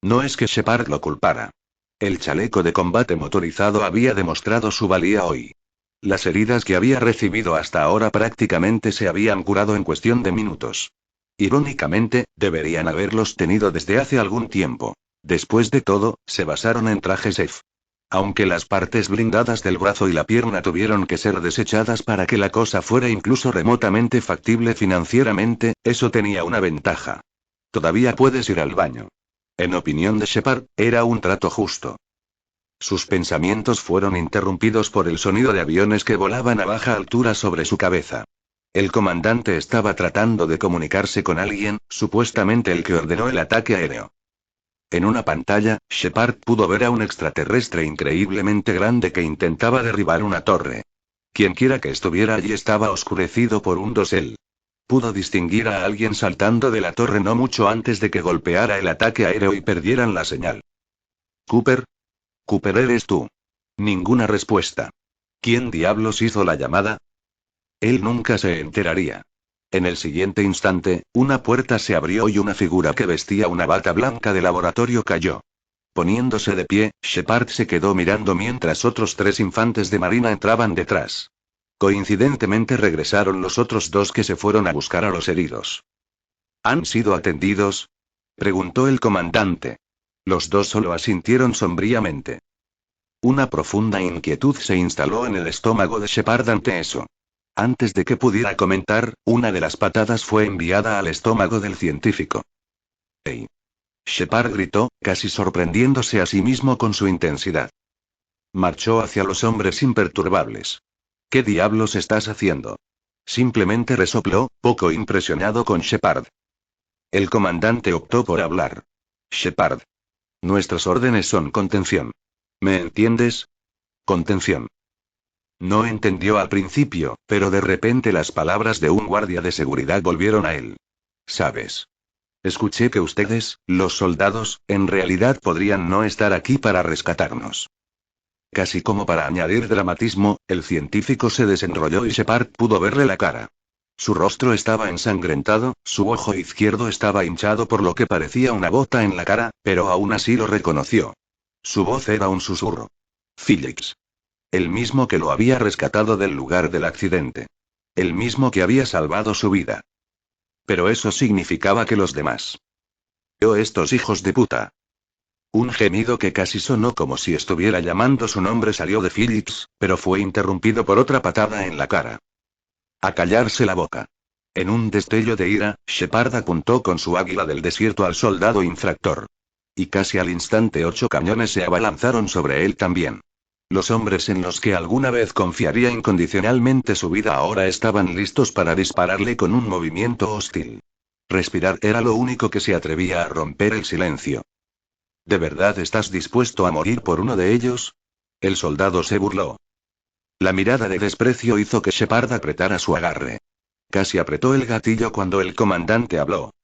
No es que Shepard lo culpara. El chaleco de combate motorizado había demostrado su valía hoy. Las heridas que había recibido hasta ahora prácticamente se habían curado en cuestión de minutos. Irónicamente, deberían haberlos tenido desde hace algún tiempo. Después de todo, se basaron en trajes F. Aunque las partes blindadas del brazo y la pierna tuvieron que ser desechadas para que la cosa fuera incluso remotamente factible financieramente, eso tenía una ventaja. Todavía puedes ir al baño. En opinión de Shepard, era un trato justo. Sus pensamientos fueron interrumpidos por el sonido de aviones que volaban a baja altura sobre su cabeza. El comandante estaba tratando de comunicarse con alguien, supuestamente el que ordenó el ataque aéreo. En una pantalla, Shepard pudo ver a un extraterrestre increíblemente grande que intentaba derribar una torre. Quienquiera que estuviera allí estaba oscurecido por un dosel. Pudo distinguir a alguien saltando de la torre no mucho antes de que golpeara el ataque aéreo y perdieran la señal. ¿Cooper? Cooper, ¿eres tú? Ninguna respuesta. ¿Quién diablos hizo la llamada? Él nunca se enteraría. En el siguiente instante, una puerta se abrió y una figura que vestía una bata blanca de laboratorio cayó. Poniéndose de pie, Shepard se quedó mirando mientras otros 3 infantes de marina entraban detrás. Coincidentemente regresaron los otros 2 que se fueron a buscar a los heridos. ¿Han sido atendidos?, preguntó el comandante. Los 2 solo asintieron sombríamente. Una profunda inquietud se instaló en el estómago de Shepard ante eso. Antes de que pudiera comentar, una de las patadas fue enviada al estómago del científico. ¡Ey! Shepard gritó, casi sorprendiéndose a sí mismo con su intensidad. Marchó hacia los hombres imperturbables. ¿Qué diablos estás haciendo? Simplemente resopló, poco impresionado con Shepard. El comandante optó por hablar. Shepard. Nuestras órdenes son contención. ¿Me entiendes? Contención. No entendió al principio, pero de repente las palabras de un guardia de seguridad volvieron a él. ¿Sabes? Escuché que ustedes, los soldados, en realidad podrían no estar aquí para rescatarnos. Casi como para añadir dramatismo, el científico se desenrolló y Shepard pudo verle la cara. Su rostro estaba ensangrentado, su ojo izquierdo estaba hinchado por lo que parecía una bota en la cara, pero aún así lo reconoció. Su voz era un susurro. Phillips. El mismo que lo había rescatado del lugar del accidente. El mismo que había salvado su vida. Pero eso significaba que los demás. Yo, estos hijos de puta. Un gemido que casi sonó como si estuviera llamando su nombre salió de Phillips, pero fue interrumpido por otra patada en la cara. A callarse la boca. En un destello de ira, Shepard apuntó con su águila del desierto al soldado infractor. Y casi al instante 8 cañones se abalanzaron sobre él también. Los hombres en los que alguna vez confiaría incondicionalmente su vida ahora estaban listos para dispararle con un movimiento hostil. Respirar era lo único que se atrevía a romper el silencio. ¿De verdad estás dispuesto a morir por uno de ellos? El soldado se burló. La mirada de desprecio hizo que Shepard apretara su agarre. Casi apretó el gatillo cuando el comandante habló.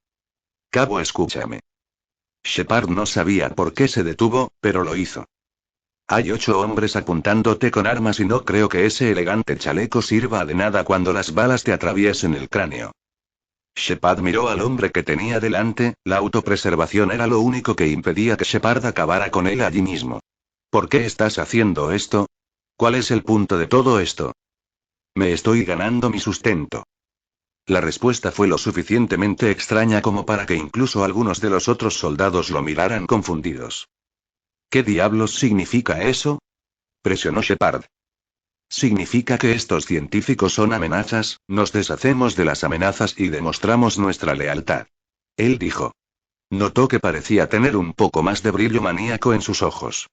Cabo, escúchame. Shepard no sabía por qué se detuvo, pero lo hizo. Hay 8 hombres apuntándote con armas y no creo que ese elegante chaleco sirva de nada cuando las balas te atraviesen el cráneo. Shepard miró al hombre que tenía delante, la autopreservación era lo único que impedía que Shepard acabara con él allí mismo. ¿Por qué estás haciendo esto? ¿Cuál es el punto de todo esto? Me estoy ganando mi sustento. La respuesta fue lo suficientemente extraña como para que incluso algunos de los otros soldados lo miraran confundidos. ¿Qué diablos significa eso? Presionó Shepard. Significa que estos científicos son amenazas, nos deshacemos de las amenazas y demostramos nuestra lealtad. Él dijo. Notó que parecía tener un poco más de brillo maníaco en sus ojos.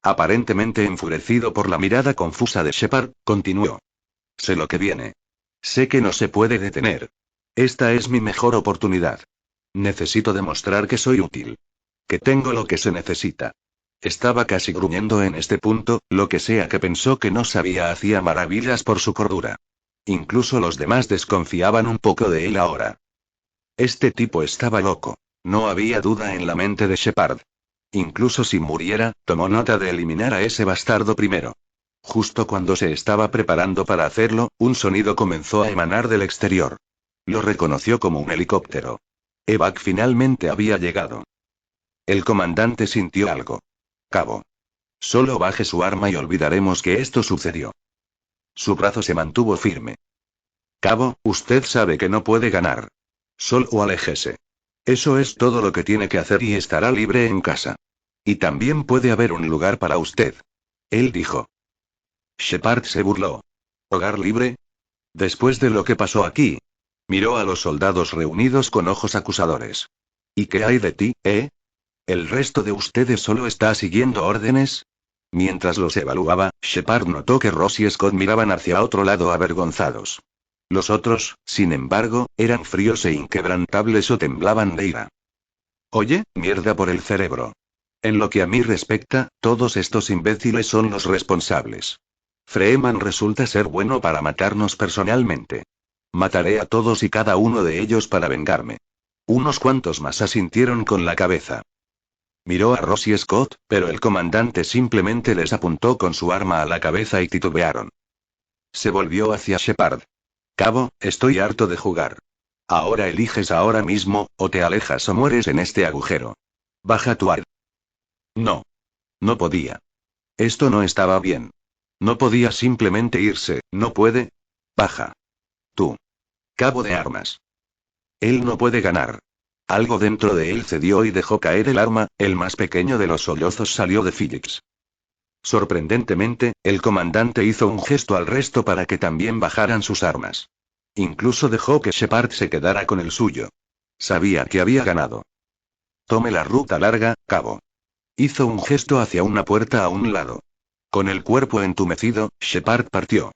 Aparentemente enfurecido por la mirada confusa de Shepard, continuó. Sé lo que viene. Sé que no se puede detener. Esta es mi mejor oportunidad. Necesito demostrar que soy útil. Que tengo lo que se necesita. Estaba casi gruñendo en este punto, lo que sea que pensó que no sabía hacía maravillas por su cordura. Incluso los demás desconfiaban un poco de él ahora. Este tipo estaba loco. No había duda en la mente de Shepard. Incluso si muriera, tomó nota de eliminar a ese bastardo primero. Justo cuando se estaba preparando para hacerlo, un sonido comenzó a emanar del exterior. Lo reconoció como un helicóptero. Evac finalmente había llegado. El comandante sintió algo. Cabo. Solo baje su arma y olvidaremos que esto sucedió. Su brazo se mantuvo firme. Cabo, usted sabe que no puede ganar. Solo aléjese. Eso es todo lo que tiene que hacer y estará libre en casa. Y también puede haber un lugar para usted. Él dijo. Shepard se burló. ¿Hogar libre? Después de lo que pasó aquí. Miró a los soldados reunidos con ojos acusadores. ¿Y qué hay de ti, eh? ¿El resto de ustedes solo está siguiendo órdenes? Mientras los evaluaba, Shepard notó que Ross y Scott miraban hacia otro lado avergonzados. Los otros, sin embargo, eran fríos e inquebrantables o temblaban de ira. Oye, mierda por el cerebro. En lo que a mí respecta, todos estos imbéciles son los responsables. Freeman resulta ser bueno para matarnos personalmente. Mataré a todos y cada uno de ellos para vengarme. Unos cuantos más asintieron con la cabeza. Miró a Ross y Scott, pero el comandante simplemente les apuntó con su arma a la cabeza y titubearon. Se volvió hacia Shepard. Cabo, estoy harto de jugar. Ahora eliges ahora mismo, o te alejas o mueres en este agujero. Baja tu arma. No. No podía. Esto no estaba bien. No podía simplemente irse, ¿no puede? Baja. Tú. Cabo de armas. Él no puede ganar. Algo dentro de él cedió y dejó caer el arma, el más pequeño de los sollozos salió de Phillips. Sorprendentemente, el comandante hizo un gesto al resto para que también bajaran sus armas. Incluso dejó que Shepard se quedara con el suyo. Sabía que había ganado. Tome la ruta larga, cabo. Hizo un gesto hacia una puerta a un lado. Con el cuerpo entumecido, Shepard partió.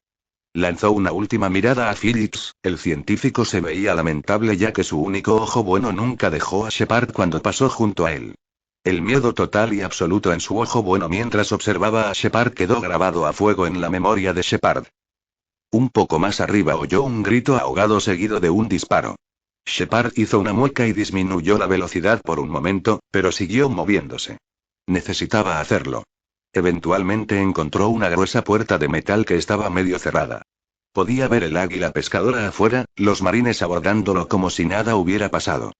Lanzó una última mirada a Phillips, el científico se veía lamentable ya que su único ojo bueno nunca dejó a Shepard cuando pasó junto a él. El miedo total y absoluto en su ojo bueno mientras observaba a Shepard quedó grabado a fuego en la memoria de Shepard. Un poco más arriba oyó un grito ahogado seguido de un disparo. Shepard hizo una mueca y disminuyó la velocidad por un momento, pero siguió moviéndose. Necesitaba hacerlo. Eventualmente encontró una gruesa puerta de metal que estaba medio cerrada. Podía ver el águila pescadora afuera, los marines abordándolo como si nada hubiera pasado.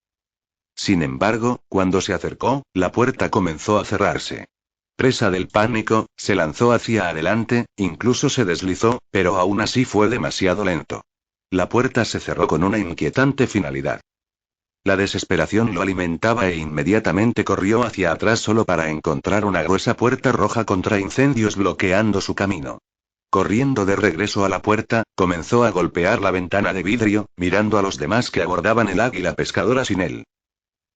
Sin embargo, cuando se acercó, la puerta comenzó a cerrarse. Presa del pánico, se lanzó hacia adelante, incluso se deslizó, pero aún así fue demasiado lento. La puerta se cerró con una inquietante finalidad. La desesperación lo alimentaba e inmediatamente corrió hacia atrás solo para encontrar una gruesa puerta roja contra incendios bloqueando su camino. Corriendo de regreso a la puerta, comenzó a golpear la ventana de vidrio, mirando a los demás que abordaban el águila pescadora sin él.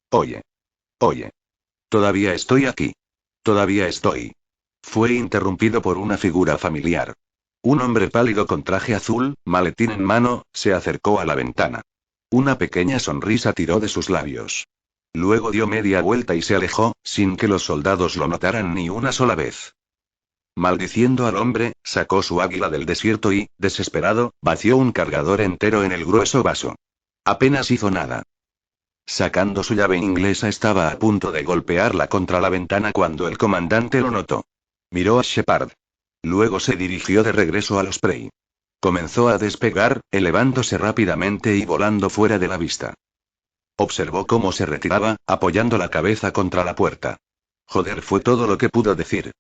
Oye. Oye. Todavía estoy aquí. Todavía estoy. Fue interrumpido por una figura familiar. Un hombre pálido con traje azul, maletín en mano, se acercó a la ventana. Una pequeña sonrisa tiró de sus labios. Luego dio media vuelta y se alejó, sin que los soldados lo notaran ni una sola vez. Maldiciendo al hombre, sacó su águila del desierto y, desesperado, vació un cargador entero en el grueso vaso. Apenas hizo nada. Sacando su llave inglesa estaba a punto de golpearla contra la ventana cuando el comandante lo notó. Miró a Shepard. Luego se dirigió de regreso al Osprey. Comenzó a despegar, elevándose rápidamente y volando fuera de la vista. Observó cómo se retiraba, apoyando la cabeza contra la puerta. Joder, fue todo lo que pudo decir.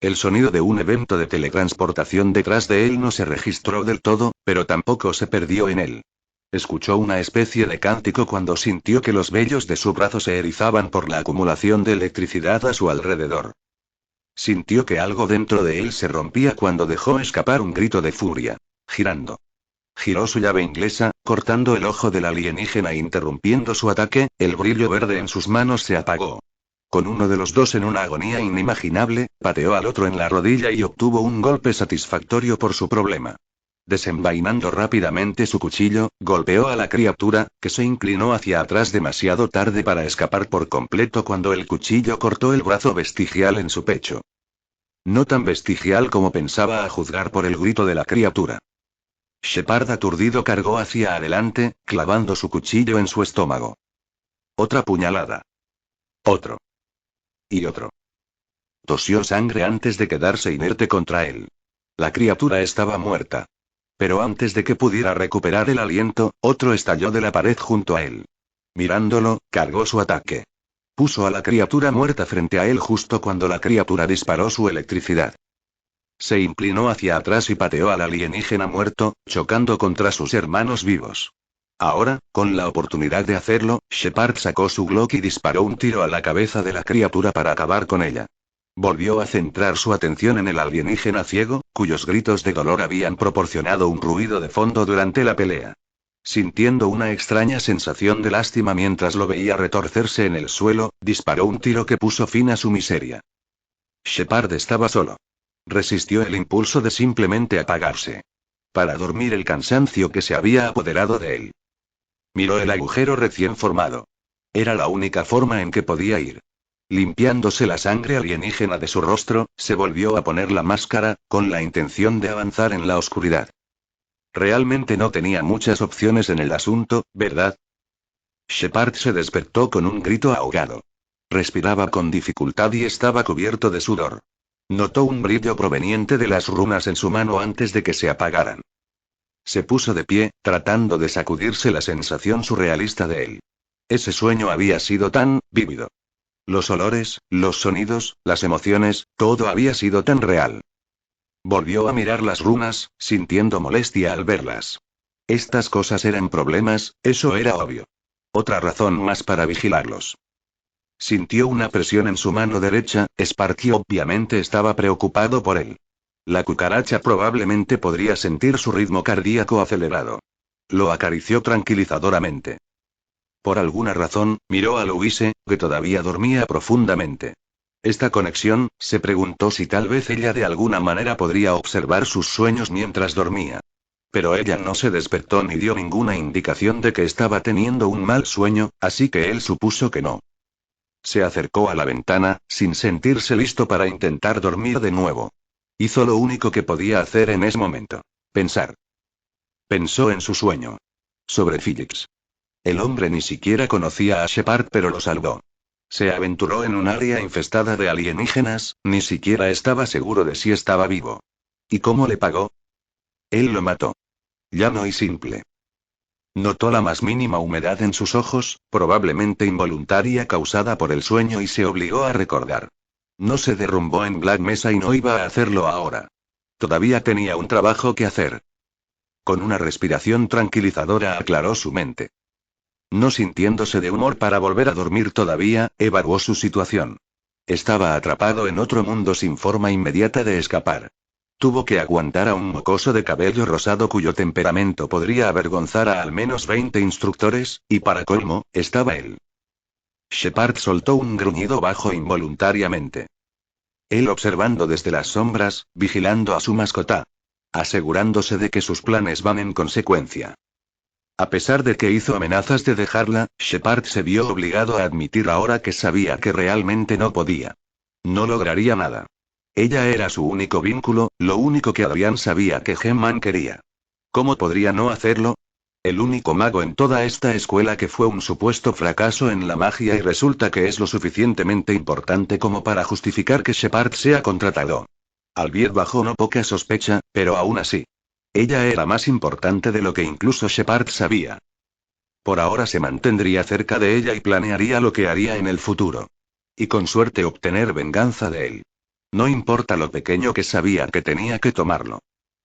El sonido de un evento de teletransportación detrás de él no se registró del todo, pero tampoco se perdió en él. Escuchó una especie de cántico cuando sintió que los vellos de su brazo se erizaban por la acumulación de electricidad a su alrededor. Sintió que algo dentro de él se rompía cuando dejó escapar un grito de furia. Girando. Giró su llave inglesa, cortando el ojo del alienígena e interrumpiendo su ataque, el brillo verde en sus manos se apagó. Con uno de los dos en una agonía inimaginable, pateó al otro en la rodilla y obtuvo un golpe satisfactorio por su problema. Desenvainando rápidamente su cuchillo, golpeó a la criatura, que se inclinó hacia atrás demasiado tarde para escapar por completo cuando el cuchillo cortó el brazo vestigial en su pecho. No tan vestigial como pensaba a juzgar por el grito de la criatura. Shepard aturdido cargó hacia adelante, clavando su cuchillo en su estómago. Otra puñalada. Otro. Y otro. Tosió sangre antes de quedarse inerte contra él. La criatura estaba muerta. Pero antes de que pudiera recuperar el aliento, otro estalló de la pared junto a él. Mirándolo, cargó su ataque. Puso a la criatura muerta frente a él justo cuando la criatura disparó su electricidad. Se inclinó hacia atrás y pateó al alienígena muerto, chocando contra sus hermanos vivos. Ahora, con la oportunidad de hacerlo, Shepard sacó su Glock y disparó un tiro a la cabeza de la criatura para acabar con ella. Volvió a centrar su atención en el alienígena ciego, cuyos gritos de dolor habían proporcionado un ruido de fondo durante la pelea. Sintiendo una extraña sensación de lástima mientras lo veía retorcerse en el suelo, disparó un tiro que puso fin a su miseria. Shepard estaba solo. Resistió el impulso de simplemente apagarse. Para dormir el cansancio que se había apoderado de él. Miró el agujero recién formado. Era la única forma en que podía ir. Limpiándose la sangre alienígena de su rostro, se volvió a poner la máscara, con la intención de avanzar en la oscuridad. Realmente no tenía muchas opciones en el asunto, ¿verdad? Shepard se despertó con un grito ahogado. Respiraba con dificultad y estaba cubierto de sudor. Notó un brillo proveniente de las runas en su mano antes de que se apagaran. Se puso de pie, tratando de sacudirse la sensación surrealista de él. Ese sueño había sido tan vívido. Los olores, los sonidos, las emociones, todo había sido tan real. Volvió a mirar las runas, sintiendo molestia al verlas. Estas cosas eran problemas, eso era obvio. Otra razón más para vigilarlos. Sintió una presión en su mano derecha, Sparky obviamente estaba preocupado por él. La cucaracha probablemente podría sentir su ritmo cardíaco acelerado. Lo acarició tranquilizadoramente. Por alguna razón, miró a Louise, que todavía dormía profundamente. Esta conexión, se preguntó si tal vez ella de alguna manera podría observar sus sueños mientras dormía. Pero ella no se despertó ni dio ninguna indicación de que estaba teniendo un mal sueño, así que él supuso que no. Se acercó a la ventana, sin sentirse listo para intentar dormir de nuevo. Hizo lo único que podía hacer en ese momento. Pensar. Pensó en su sueño. Sobre Felix. El hombre ni siquiera conocía a Shepard, pero lo salvó. Se aventuró en un área infestada de alienígenas, ni siquiera estaba seguro de si estaba vivo. ¿Y cómo le pagó? Él lo mató. Llano y simple. Notó la más mínima humedad en sus ojos, probablemente involuntaria causada por el sueño, y se obligó a recordar. No se derrumbó en Black Mesa y no iba a hacerlo ahora. Todavía tenía un trabajo que hacer. Con una respiración tranquilizadora aclaró su mente. No sintiéndose de humor para volver a dormir todavía, evaluó su situación. Estaba atrapado en otro mundo sin forma inmediata de escapar. Tuvo que aguantar a un mocoso de cabello rosado cuyo temperamento podría avergonzar a al menos 20 instructores, y para colmo, estaba él. Shepard soltó un gruñido bajo involuntariamente. Él observando desde las sombras, vigilando a su mascota. Asegurándose de que sus planes van en consecuencia. A pesar de que hizo amenazas de dejarla, Shepard se vio obligado a admitir ahora que sabía que realmente no podía. No lograría nada. Ella era su único vínculo, lo único que Adrián sabía que Gemman quería. ¿Cómo podría no hacerlo? El único mago en toda esta escuela que fue un supuesto fracaso en la magia, y resulta que es lo suficientemente importante como para justificar que Shepard sea contratado. Albier bajo no poca sospecha, pero aún así. Ella era más importante de lo que incluso Shepard sabía. Por ahora se mantendría cerca de ella y planearía lo que haría en el futuro. Y con suerte obtener venganza de él. No importa lo pequeño que sabía que tenía que tomarlo.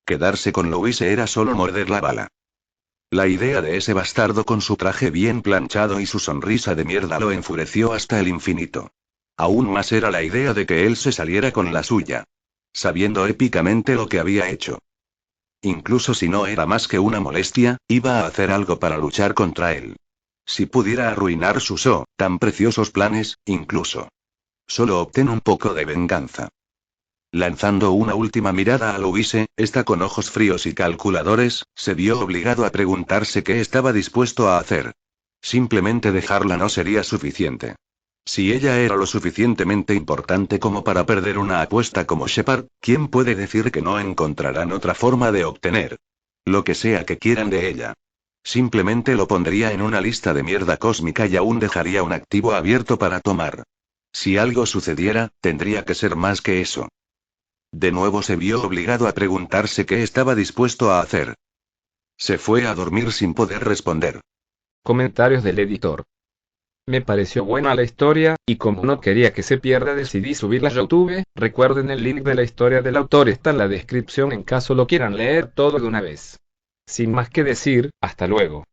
Quedarse con Louise era solo morder la bala. La idea de ese bastardo con su traje bien planchado y su sonrisa de mierda lo enfureció hasta el infinito. Aún más era la idea de que él se saliera con la suya. Sabiendo épicamente lo que había hecho. Incluso si no era más que una molestia, iba a hacer algo para luchar contra él. Si pudiera arruinar sus tan preciosos planes, incluso. Solo obtén un poco de venganza. Lanzando una última mirada a Louise, esta con ojos fríos y calculadores, se vio obligado a preguntarse qué estaba dispuesto a hacer. Simplemente dejarla no sería suficiente. Si ella era lo suficientemente importante como para perder una apuesta como Shepard, ¿quién puede decir que no encontrarán otra forma de obtener lo que sea que quieran de ella? Simplemente lo pondría en una lista de mierda cósmica y aún dejaría un activo abierto para tomar. Si algo sucediera, tendría que ser más que eso. De nuevo se vio obligado a preguntarse qué estaba dispuesto a hacer. Se fue a dormir sin poder responder. Comentarios del editor. Me pareció buena la historia, y como no quería que se pierda decidí subirla a YouTube. Recuerden, el link de la historia del autor está en la descripción en caso lo quieran leer todo de una vez. Sin más que decir, hasta luego.